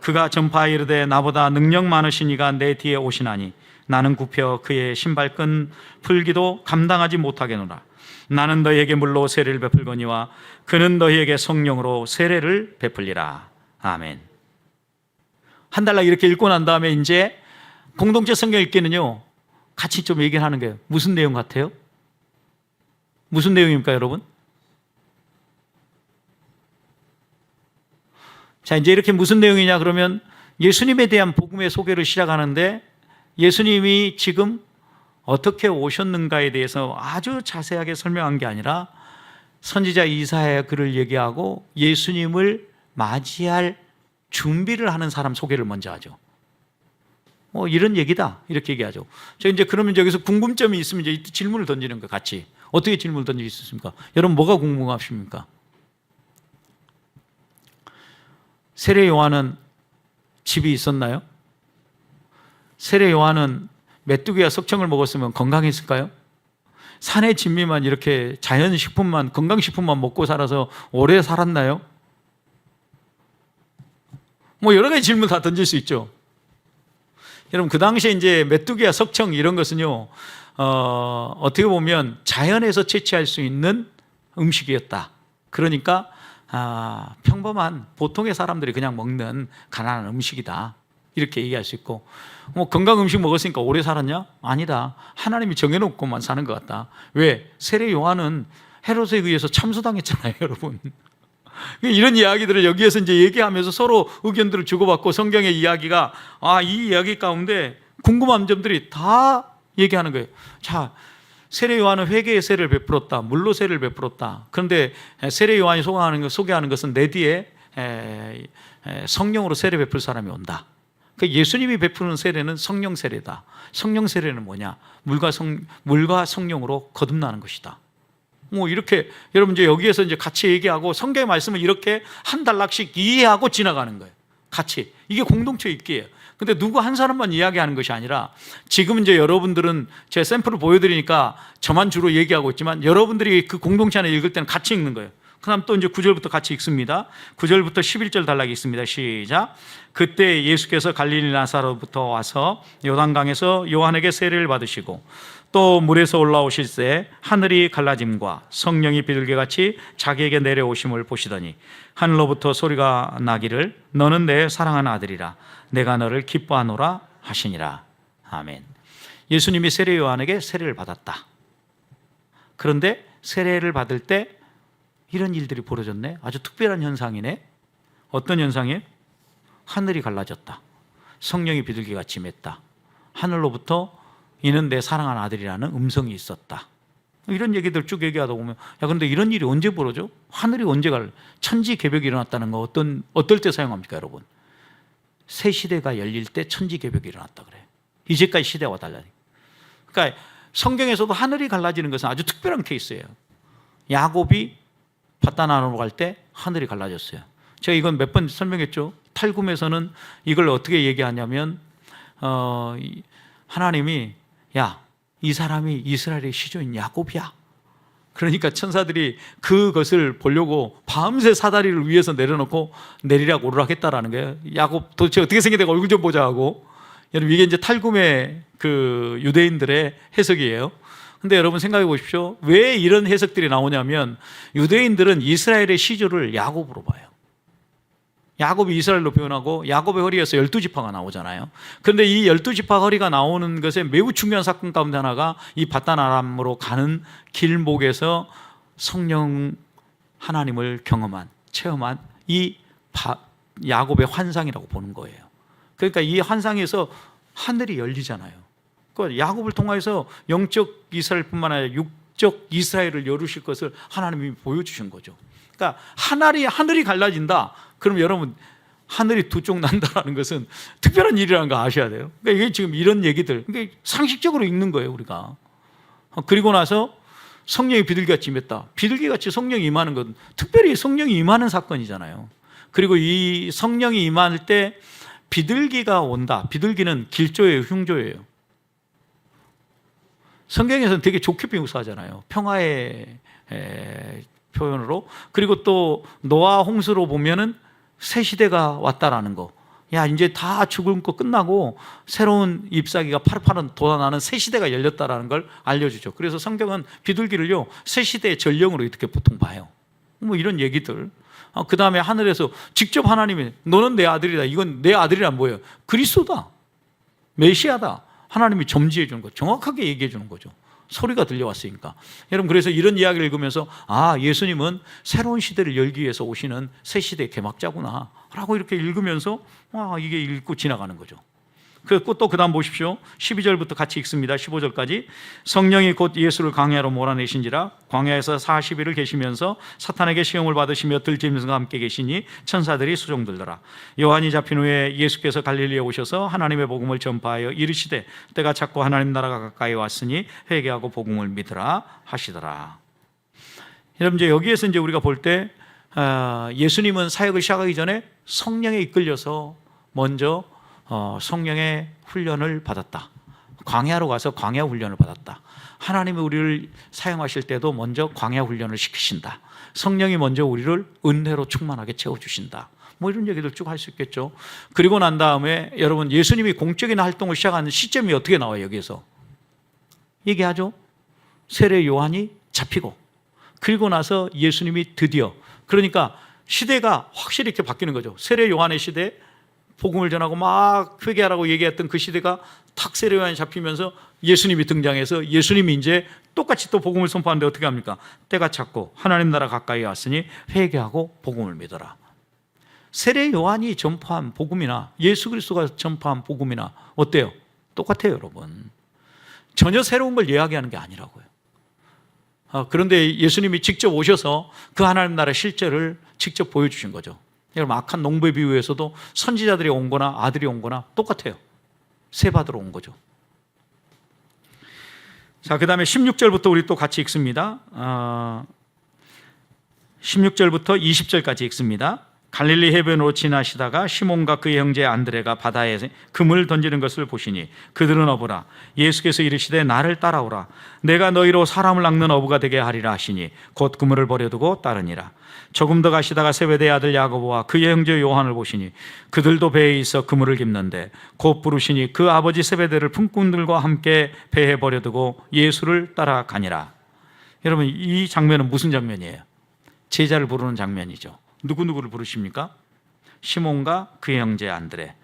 그가 전파하여 이르되 나보다 능력 많으신 이가 내 뒤에 오시나니 나는 굽혀 그의 신발끈 풀기도 감당하지 못하겠노라. 나는 너희에게 물로 세례를 베풀거니와 그는 너희에게 성령으로 세례를 베풀리라. 아멘. 한 달락 이렇게 읽고 난 다음에 이제 공동체 성경 읽기는요 같이 좀 얘기를 하는 거예요. 무슨 내용 같아요? 무슨 내용입니까, 여러분? 자, 이제 이렇게 무슨 내용이냐 그러면 예수님에 대한 복음의 소개를 시작하는데 예수님이 지금 어떻게 오셨는가에 대해서 아주 자세하게 설명한 게 아니라 선지자 이사야의 글을 얘기하고 예수님을 맞이할 준비를 하는 사람 소개를 먼저 하죠. 이런 얘기다 이렇게 얘기하죠. 저 이제 그러면 여기서 궁금점이 있으면 이제 질문을 던지는 거 같이. 어떻게 질문을 던질 수 있습니까? 여러분 뭐가 궁금하십니까? 세례 요한은 집이 있었나요? 세례 요한은 메뚜기와 석청을 먹었으면 건강했을까요? 산의 진미만 이렇게 자연식품만 건강식품만 먹고 살아서 오래 살았나요? 여러 가지 질문 다 던질 수 있죠. 여러분 그 당시에 이제 메뚜기와 석청 이런 것은요 어떻게 보면 자연에서 채취할 수 있는 음식이었다. 그러니까 평범한 보통의 사람들이 그냥 먹는 가난한 음식이다 이렇게 얘기할 수 있고 건강 음식 먹었으니까 오래 살았냐? 아니다. 하나님이 정해놓고만 사는 것 같다. 왜? 세례 요한은 헤롯에 의해서 참수당했잖아요, 여러분. 이런 이야기들을 여기에서 이제 얘기하면서 서로 의견들을 주고받고 성경의 이야기가 이 이야기 가운데 궁금한 점들이 다 얘기하는 거예요. 자, 세례 요한은 회개의 세례를 베풀었다. 물로 세례를 베풀었다. 그런데 세례 요한이 소개하는 것은 내 뒤에 성령으로 세례 베풀 사람이 온다. 예수님이 베푸는 세례는 성령 세례다. 성령 세례는 뭐냐? 물과 성령으로 거듭나는 것이다. 이렇게 여러분 이제 여기에서 이제 같이 얘기하고 성경의 말씀을 이렇게 한 단락씩 이해하고 지나가는 거예요. 같이. 이게 공동체 있기예요. 근데 누구 한 사람만 이야기하는 것이 아니라 지금 이제 여러분들은 제 샘플을 보여드리니까 저만 주로 얘기하고 있지만 여러분들이 그 공동체 안에 읽을 때는 같이 읽는 거예요. 그 다음 또 이제 9절부터 같이 읽습니다. 9절부터 11절 단락이 있습니다. 시작. 그때 예수께서 갈릴리 나사로부터 와서 요단강에서 요한에게 세례를 받으시고 또 물에서 올라오실새 하늘이 갈라짐과 성령이 비둘기같이 자기에게 내려오심을 보시더니 하늘로부터 소리가 나기를 너는 내 사랑하는 아들이라 내가 너를 기뻐하노라 하시니라. 아멘. 예수님이 세례 요한에게 세례를 받았다. 그런데 세례를 받을 때 이런 일들이 벌어졌네. 아주 특별한 현상이네. 어떤 현상이에요? 하늘이 갈라졌다. 성령이 비둘기같이 맺다. 하늘로부터 이는 내 사랑하는 아들이라는 음성이 있었다. 이런 얘기들 쭉 얘기하다 보면 근데 이런 일이 언제 벌어져? 하늘이 언제 천지개벽이 일어났다는 거 어떨 때 사용합니까, 여러분? 새 시대가 열릴 때 천지개벽이 일어났다 그래요. 이제까지 시대와 달라요. 그러니까 성경에서도 하늘이 갈라지는 것은 아주 특별한 케이스예요. 야곱이 바다나루로 갈 때 하늘이 갈라졌어요. 제가 이건 몇 번 설명했죠. 탈굼에서는 이걸 어떻게 얘기하냐면 하나님이 이 사람이 이스라엘의 시조인 야곱이야. 그러니까 천사들이 그것을 보려고 밤새 사다리를 위에서 내려놓고 내리락 오르락 했다라는 거예요. 야곱 도대체 어떻게 생겼는가 얼굴 좀 보자 하고. 여러분 이게 이제 탈굼의 그 유대인들의 해석이에요. 근데 여러분 생각해 보십시오. 왜 이런 해석들이 나오냐면 유대인들은 이스라엘의 시조를 야곱으로 봐요. 야곱이 이스라엘로 표현하고 야곱의 허리에서 12지파가 나오잖아요. 그런데 이 12지파 허리가 나오는 것에 매우 중요한 사건 가운데 하나가 이 바단 아람으로 가는 길목에서 성령 하나님을 체험한 이 야곱의 환상이라고 보는 거예요. 그러니까 이 환상에서 하늘이 열리잖아요. 그 야곱을 통해서 영적 이스라엘뿐만 아니라 육적 이스라엘을 이루실 것을 하나님이 보여주신 거죠. 그러니까 하늘이 갈라진다. 그럼 여러분 하늘이 두 쪽 난다라는 것은 특별한 일이라는 거 아셔야 돼요. 그러니까 이게 지금 이런 얘기들, 그러니까 상식적으로 읽는 거예요, 우리가. 그리고 나서 성령이 비둘기같이 임했다. 비둘기같이 성령이 임하는 건 특별히 성령이 임하는 사건이잖아요. 그리고 이 성령이 임할 때 비둘기가 온다. 비둘기는 길조예요, 흉조예요. 성경에서는 되게 좋게 묘사하잖아요. 평화의 표현으로. 그리고 또 노아 홍수로 보면은 새 시대가 왔다라는 거. 이제 다 죽은 거 끝나고 새로운 ip사귀가 파릇파릇 돋아나는 새 시대가 열렸다라는 걸 알려주죠. 그래서 성경은 비둘기를요 새 시대의 전령으로 이렇게 보통 봐요. 이런 얘기들. 그 다음에 하늘에서 직접 하나님이 너는 내 아들이다. 이건 내 아들이란 뭐예요? 그리스도다. 메시아다. 하나님이 점지해 주는 거, 정확하게 얘기해 주는 거죠. 소리가 들려왔으니까. 여러분, 그래서 이런 이야기를 읽으면서 예수님은 새로운 시대를 열기 위해서 오시는 새 시대의 개막자구나 라고 이렇게 읽으면서 이게 읽고 지나가는 거죠. 그리고 또 그 다음 보십시오. 12절부터 같이 읽습니다. 15절까지. 성령이 곧 예수를 광야로 몰아내신지라 광야에서 40일을 계시면서 사탄에게 시험을 받으시며 들짐승과 함께 계시니 천사들이 수종들더라. 요한이 잡힌 후에 예수께서 갈릴리에 오셔서 하나님의 복음을 전파하여 이르시되 때가 찼고 하나님 나라가 가까이 왔으니 회개하고 복음을 믿으라 하시더라. 여러분, 이제 여기에서 이제 우리가 볼 때 예수님은 사역을 시작하기 전에 성령에 이끌려서 먼저 성령의 훈련을 받았다. 광야로 가서 광야 훈련을 받았다. 하나님이 우리를 사용하실 때도 먼저 광야 훈련을 시키신다. 성령이 먼저 우리를 은혜로 충만하게 채워주신다. 뭐 이런 얘기들 쭉 할 수 있겠죠. 그리고 난 다음에 여러분, 예수님이 공적인 활동을 시작하는 시점이 어떻게 나와요? 여기에서 얘기하죠. 세례 요한이 잡히고, 그리고 나서 예수님이 드디어, 그러니까 시대가 확실히 이렇게 바뀌는 거죠. 세례 요한의 시대, 복음을 전하고 막 회개하라고 얘기했던 그 시대가 탁 세례 요한이 잡히면서 예수님이 등장해서 예수님이 이제 똑같이 또 복음을 선포하는데 어떻게 합니까? 때가 찼고 하나님 나라 가까이 왔으니 회개하고 복음을 믿어라. 세례 요한이 전파한 복음이나 예수 그리스도가 전파한 복음이나 어때요? 똑같아요, 여러분. 전혀 새로운 걸 이야기하는 게 아니라고요. 그런데 예수님이 직접 오셔서 그 하나님 나라의 실제를 직접 보여주신 거죠. 여러분, 악한 농부의 비유에서도 선지자들이 온 거나 아들이 온 거나 똑같아요. 세 받으러 온 거죠. 자, 그 다음에 16절부터 우리 또 같이 읽습니다. 16절부터 20절까지 읽습니다. 갈릴리 해변으로 지나시다가 시몬과 그의 형제 안드레가 바다에 그물 던지는 것을 보시니 그들은 어부라. 예수께서 이르시되 나를 따라오라. 내가 너희로 사람을 낚는 어부가 되게 하리라 하시니 곧 그물을 버려두고 따르니라. 조금 더 가시다가 세베대의 아들 야고보와 그의 형제 요한을 보시니 그들도 배에 있어 그물을 깁는데 곧 부르시니 그 아버지 세베대를 품꾼들과 함께 배에 버려두고 예수를 따라가니라. 여러분, 이 장면은 무슨 장면이에요? 제자를 부르는 장면이죠. 누구누구를 부르십니까? 시몬과 그의 형제 안드레.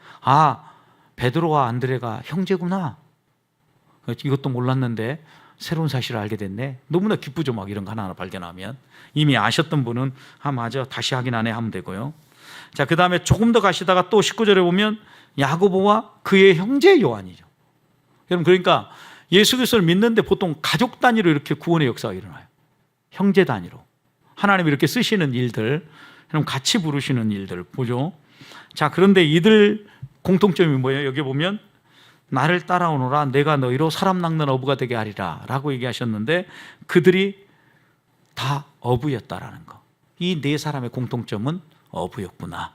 베드로와 안드레가 형제구나. 이것도 몰랐는데 새로운 사실을 알게 됐네. 너무나 기쁘죠. 막 이런 거 하나하나 발견하면. 이미 아셨던 분은 맞아, 다시 확인하네 하면 되고요. 자, 그 다음에 조금 더 가시다가 또 19절에 보면 야고보와 그의 형제 요한이죠. 여러분, 그러니까 예수 그리스도를 믿는데 보통 가족 단위로 이렇게 구원의 역사가 일어나요. 형제 단위로 하나님이 이렇게 쓰시는 일들, 그럼 같이 부르시는 일들 보죠. 자, 그런데 이들 공통점이 뭐예요? 여기 보면 나를 따라오너라. 내가 너희로 사람 낚는 어부가 되게 하리라 라고 얘기하셨는데 그들이 다 어부였다라는 거. 이 네 사람의 공통점은 어부였구나.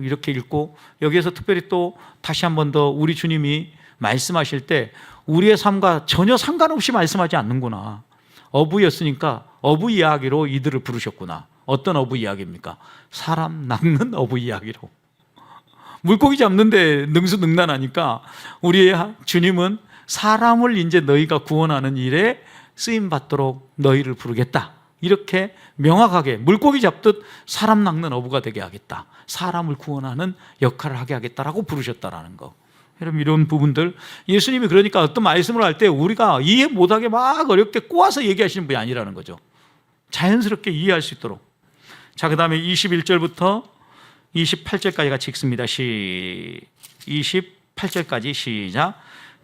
이렇게 읽고 여기에서 특별히 또 다시 한 번 더 우리 주님이 말씀하실 때 우리의 삶과 전혀 상관없이 말씀하지 않는구나. 어부였으니까 어부 이야기로 이들을 부르셨구나. 어떤 어부 이야기입니까? 사람 낚는 어부 이야기로. 물고기 잡는데 능수능란하니까 우리의 주님은 사람을 이제 너희가 구원하는 일에 쓰임받도록 너희를 부르겠다. 이렇게 명확하게 물고기 잡듯 사람 낚는 어부가 되게 하겠다. 사람을 구원하는 역할을 하게 하겠다라고 부르셨다라는 거. 여러분, 이런 부분들 예수님이 그러니까 어떤 말씀을 할 때 우리가 이해 못하게 막 어렵게 꼬아서 얘기하시는 분이 아니라는 거죠. 자연스럽게 이해할 수 있도록. 자, 그 다음에 21절부터 28절까지 같이 읽습니다. 28절까지 시작.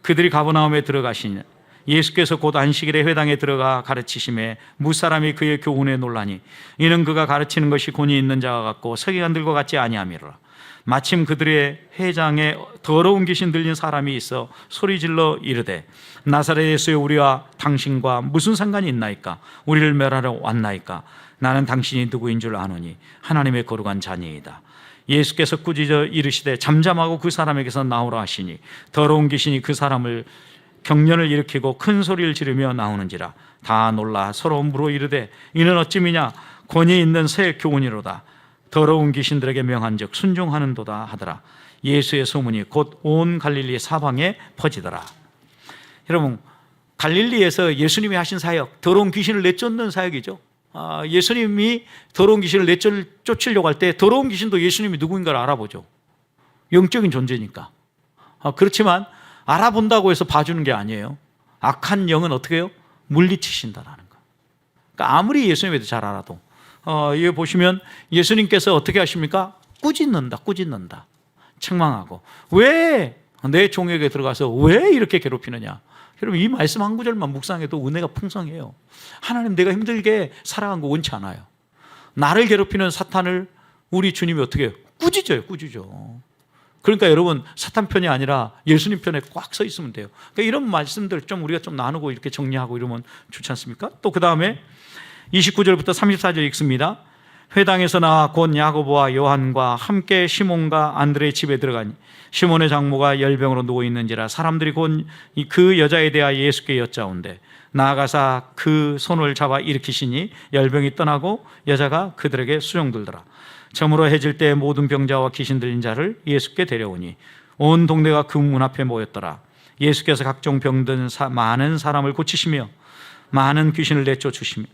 그들이 가버나움에 들어가시니 예수께서 곧 안식일에 회당에 들어가 가르치심에 무사람이 그의 교훈에 놀라니 이는 그가 가르치는 것이 권위 있는 자와 같고 서기관들과 같지 아니함이로라. 마침 그들의 회장에 더러운 귀신 들린 사람이 있어 소리질러 이르되 나사렛 예수의 우리와 당신과 무슨 상관이 있나이까? 우리를 멸하러 왔나이까? 나는 당신이 누구인 줄 아노니 하나님의 거룩한 자니이다. 예수께서 꾸짖어 이르시되 잠잠하고 그 사람에게서 나오라 하시니 더러운 귀신이 그 사람을 경련을 일으키고 큰 소리를 지르며 나오는지라. 다 놀라 서로 물어 이르되 이는 어찌미냐? 권위 있는 새 교훈이로다. 더러운 귀신들에게 명한즉 순종하는도다 하더라. 예수의 소문이 곧 온 갈릴리 사방에 퍼지더라. 여러분, 갈릴리에서 예수님이 하신 사역, 더러운 귀신을 내쫓는 사역이죠. 예수님이 더러운 귀신을 내쫓으려고 할 때 더러운 귀신도 예수님이 누구인가를 알아보죠. 영적인 존재니까. 그렇지만 알아본다고 해서 봐주는 게 아니에요. 악한 영은 어떻게 해요? 물리치신다라는 거. 그러니까 아무리 예수님에도 잘 알아도 여기 보시면 예수님께서 어떻게 하십니까? 꾸짖는다. 책망하고. 왜 내 종에게 들어가서 왜 이렇게 괴롭히느냐? 여러분 이 말씀 한 구절만 묵상해도 은혜가 풍성해요. 하나님 내가 힘들게 살아간 거 원치 않아요. 나를 괴롭히는 사탄을 우리 주님이 어떻게 해요? 꾸짖어요. 그러니까 여러분 사탄 편이 아니라 예수님 편에 꽉 서 있으면 돼요. 그러니까 이런 말씀들 좀 우리가 좀 나누고 이렇게 정리하고 이러면 좋지 않습니까? 또 그 다음에 29절부터 34절 읽습니다. 회당에서 나와 곧 야고보와 요한과 함께 시몬과 안드레의 집에 들어가니 시몬의 장모가 열병으로 누워 있는지라 사람들이 곧 그 여자에 대하여 예수께 여짜온대 나아가사 그 손을 잡아 일으키시니 열병이 떠나고 여자가 그들에게 수종들더라. 저물어 해질 때 모든 병자와 귀신 들린 자를 예수께 데려오니 온 동네가 그 문 앞에 모였더라. 예수께서 각종 병든 많은 사람을 고치시며 많은 귀신을 내쫓으시며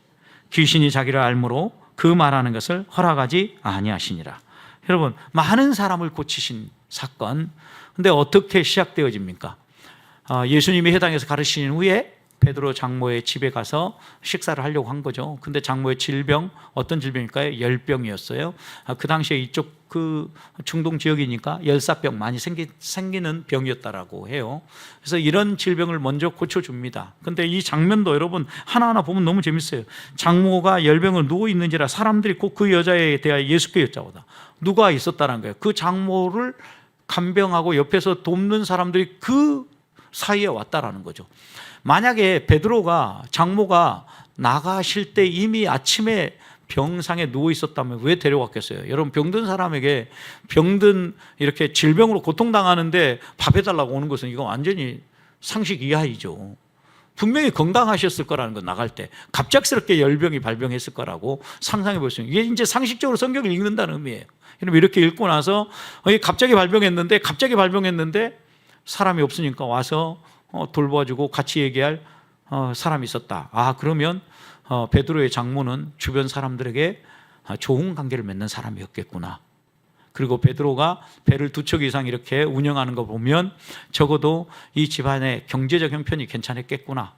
귀신이 자기를 알므로 그 말하는 것을 허락하지 아니하시니라. 여러분 많은 사람을 고치신 사건. 근데 어떻게 시작되어집니까? 예수님이 회당에서 가르치신 후에 베드로 장모의 집에 가서 식사를 하려고 한 거죠. 근데 장모의 질병, 어떤 질병일까요? 열병이었어요. 그 당시에 이쪽 그 중동 지역이니까 열사병 많이 생기는 병이었다라고 해요. 그래서 이런 질병을 먼저 고쳐줍니다. 근데 이 장면도 여러분 하나하나 보면 너무 재밌어요. 장모가 열병을 누워 있는지라 사람들이 꼭 그 여자에 대하여 예수께 여짜오다. 누가 있었다는 거예요. 그 장모를 간병하고 옆에서 돕는 사람들이 그 사이에 왔다라는 거죠. 만약에 베드로가 장모가 나가실 때 이미 아침에 병상에 누워 있었다면 왜 데려왔겠어요? 여러분 병든 사람에게 병든 이렇게 질병으로 고통당하는데 밥 해달라고 오는 것은 이거 완전히 상식 이하이죠. 분명히 건강하셨을 거라는 거. 나갈 때 갑작스럽게 열병이 발병했을 거라고 상상해 볼 수 있는, 이게 이제 상식적으로 성경을 읽는다는 의미예요. 이렇게 읽고 나서 갑자기 발병했는데 사람이 없으니까 와서 돌봐주고 같이 얘기할 사람이 있었다. 그러면 베드로의 장모는 주변 사람들에게 좋은 관계를 맺는 사람이었겠구나. 그리고 베드로가 배를 2척 이상 이렇게 운영하는 거 보면 적어도 이 집안의 경제적 형편이 괜찮았겠구나.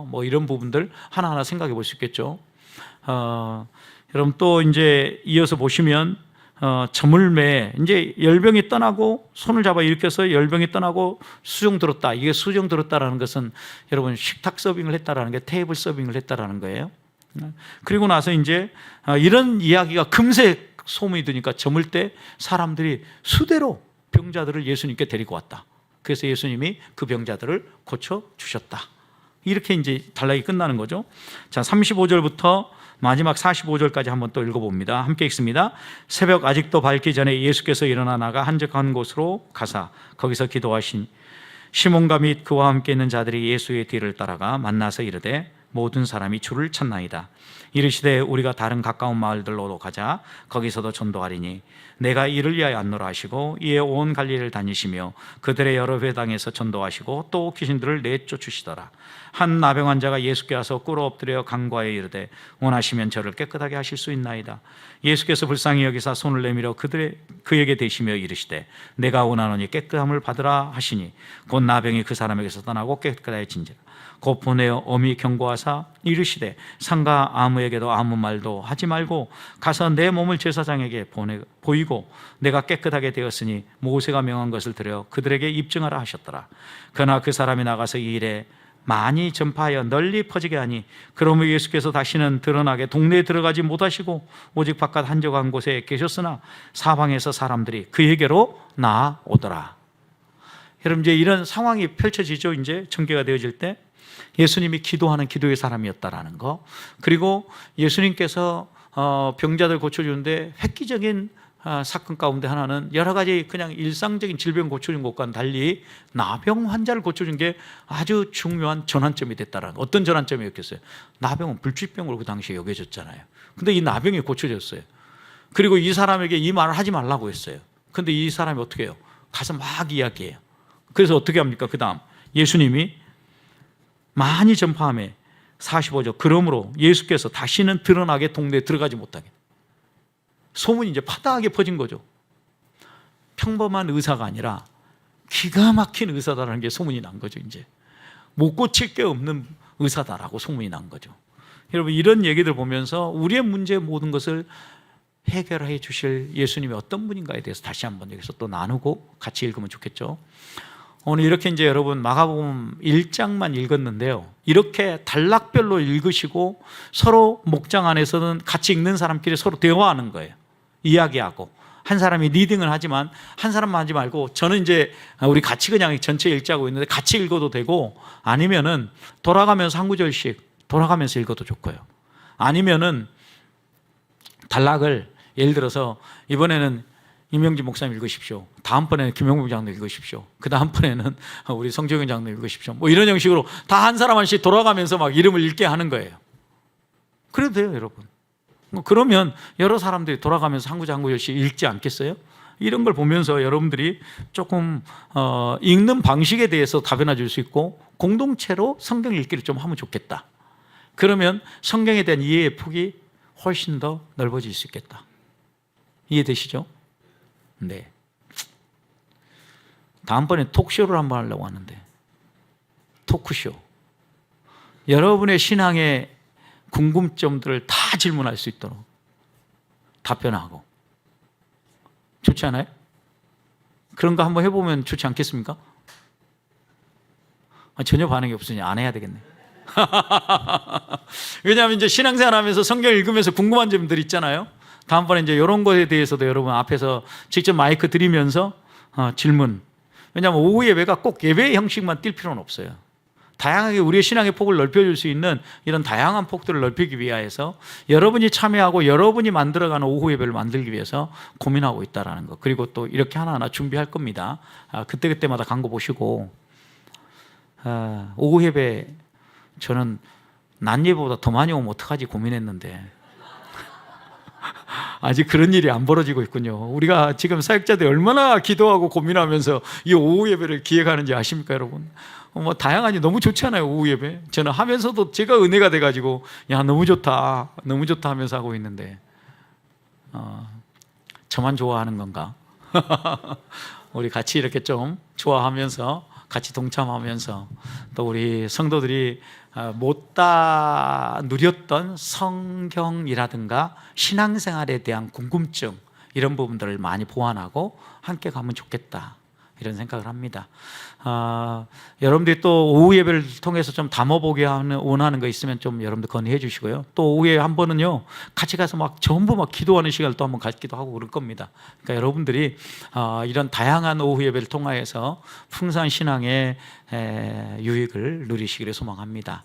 뭐 이런 부분들 하나하나 생각해 볼 수 있겠죠. 여러분 또 이제 이어서 보시면 저물매 이제 열병이 떠나고 손을 잡아 일으켜서 열병이 떠나고 수종 들었다. 이게 수종 들었다라는 것은 여러분 식탁 서빙을 했다라는 게 테이블 서빙을 했다라는 거예요. 그리고 나서 이제 이런 이야기가 금세 소문이 드니까 저물 때 사람들이 수대로 병자들을 예수님께 데리고 왔다. 그래서 예수님이 그 병자들을 고쳐 주셨다. 이렇게 이제 단락이 끝나는 거죠. 자, 35절부터 마지막 45절까지 한번 또 읽어봅니다. 함께 읽습니다. 새벽 아직도 밝기 전에 예수께서 일어나 나가 한적한 곳으로 가사 거기서 기도하신 시몬과 및 그와 함께 있는 자들이 예수의 뒤를 따라가 만나서 이르되 모든 사람이 주를 찾나이다. 이르시되 우리가 다른 가까운 마을들로도 가자. 거기서도 전도하리니 내가 이를 위하여 안노라 하시고 이에 온 갈릴리를 다니시며 그들의 여러 회당에서 전도하시고 또 귀신들을 내쫓으시더라. 한 나병 환자가 예수께 와서 꿇어 엎드려 간구하여 이르되 원하시면 저를 깨끗하게 하실 수 있나이다. 예수께서 불쌍히 여기사 손을 내밀어 그에게 대시며 이르시되 내가 원하노니 깨끗함을 받으라 하시니 곧 나병이 그 사람에게서 떠나고 깨끗해진지라. 곧 보내어 엄히 경고하사 이르시되 상가 아무에게도 아무 말도 하지 말고 가서 내 몸을 제사장에게 보이고 내가 깨끗하게 되었으니 모세가 명한 것을 들여 그들에게 입증하라 하셨더라. 그러나 그 사람이 나가서 이 일에 많이 전파하여 널리 퍼지게 하니 그러므로 예수께서 다시는 드러나게 동네에 들어가지 못하시고 오직 바깥 한적한 곳에 계셨으나 사방에서 사람들이 그에게로 나아오더라. 여러분 이제 이런 상황이 펼쳐지죠. 이제 전개가 되어질 때 예수님이 기도하는 기도의 사람이었다라는 거, 그리고 예수님께서 병자들 고쳐주는데 획기적인 사건 가운데 하나는 여러 가지 그냥 일상적인 질병 고쳐준 것과는 달리 나병 환자를 고쳐준 게 아주 중요한 전환점이 됐다라는 거. 어떤 전환점이었겠어요? 나병은 불치병으로 그 당시에 여겨졌잖아요. 근데 이 나병이 고쳐졌어요. 그리고 이 사람에게 이 말을 하지 말라고 했어요. 근데 이 사람이 어떻게 해요? 가서 막 이야기해요. 그래서 어떻게 합니까? 그 다음 예수님이 많이 전파하며 45절 그러므로 예수께서 다시는 드러나게 동네에 들어가지 못하게, 소문이 이제 파다하게 퍼진 거죠. 평범한 의사가 아니라 기가 막힌 의사다라는 게 소문이 난 거죠. 이제 못 고칠 게 없는 의사다라고 소문이 난 거죠. 여러분, 이런 얘기들 보면서 우리의 문제의 모든 것을 해결해 주실 예수님이 어떤 분인가에 대해서 다시 한번 여기서 또 나누고 같이 읽으면 좋겠죠. 오늘 이렇게 이제 여러분 마가복음 1장만 읽었는데요, 이렇게 단락별로 읽으시고 서로 목장 안에서는 같이 읽는 사람끼리 서로 대화하는 거예요. 이야기하고, 한 사람이 리딩을 하지만 한 사람만 하지 말고, 저는 이제 우리 같이 그냥 전체 읽자고 있는데 같이 읽어도 되고, 아니면은 돌아가면서 한 구절씩 돌아가면서 읽어도 좋고요. 아니면은 단락을, 예를 들어서 이번에는 임영진 목사님 읽으십시오, 다음번에는 김영국 장로 읽으십시오, 그 다음번에는 우리 성정현 장로 읽으십시오, 뭐 이런 형식으로 다 한 사람 한씩 돌아가면서 막 이름을 읽게 하는 거예요. 그래도 돼요, 여러분. 그러면 여러 사람들이 돌아가면서 한 구절 한 구절씩 읽지 않겠어요? 이런 걸 보면서 여러분들이 조금 읽는 방식에 대해서 답변해 줄 수 있고, 공동체로 성경 읽기를 좀 하면 좋겠다. 그러면 성경에 대한 이해의 폭이 훨씬 더 넓어질 수 있겠다. 이해되시죠? 네. 다음번에 톡쇼를 한번 하려고 하는데, 토크쇼. 여러분의 신앙의 궁금점들을 다 질문할 수 있도록 답변하고. 좋지 않아요? 그런 거 한번 해보면 좋지 않겠습니까? 전혀 반응이 없으니 안 해야 되겠네. 왜냐하면 이제 신앙생활 하면서 성경 읽으면서 궁금한 점들 있잖아요. 다음번에 이제 이런 것에 대해서도 여러분 앞에서 직접 마이크 드리면서 질문. 왜냐하면 오후 예배가 꼭 예배의 형식만 띌 필요는 없어요. 다양하게 우리의 신앙의 폭을 넓혀줄 수 있는 이런 다양한 폭들을 넓히기 위해서 여러분이 참여하고 여러분이 만들어가는 오후 예배를 만들기 위해서 고민하고 있다는 것. 그리고 또 이렇게 하나하나 준비할 겁니다. 그때그때마다 광고 보시고. 오후 예배 저는 낮 예배보다 더 많이 오면 어떡하지 고민했는데 아직 그런 일이 안 벌어지고 있군요. 우리가 지금 사역자들이 얼마나 기도하고 고민하면서 이 오후 예배를 기획하는지 아십니까, 여러분? 뭐 다양하니 너무 좋잖아요, 오후 예배. 저는 하면서도 제가 은혜가 돼가지고 야 너무 좋다, 너무 좋다 하면서 하고 있는데 저만 좋아하는 건가? 우리 같이 이렇게 좀 좋아하면서 같이 동참하면서 또 우리 성도들이 못다 누렸던 성경이라든가 신앙생활에 대한 궁금증, 이런 부분들을 많이 보완하고 함께 가면 좋겠다, 이런 생각을 합니다. 여러분들이 또 오후 예배를 통해서 좀 담아보게 원하는 거 있으면 좀 여러분들 건의해 주시고요. 또 오후에 한 번은요 같이 가서 막 전부 막 기도하는 시간을 또 한번 갖기도 하고 그럴 겁니다. 그러니까 여러분들이 이런 다양한 오후 예배를 통하여서 풍성한 신앙의 유익을 누리시기를 소망합니다.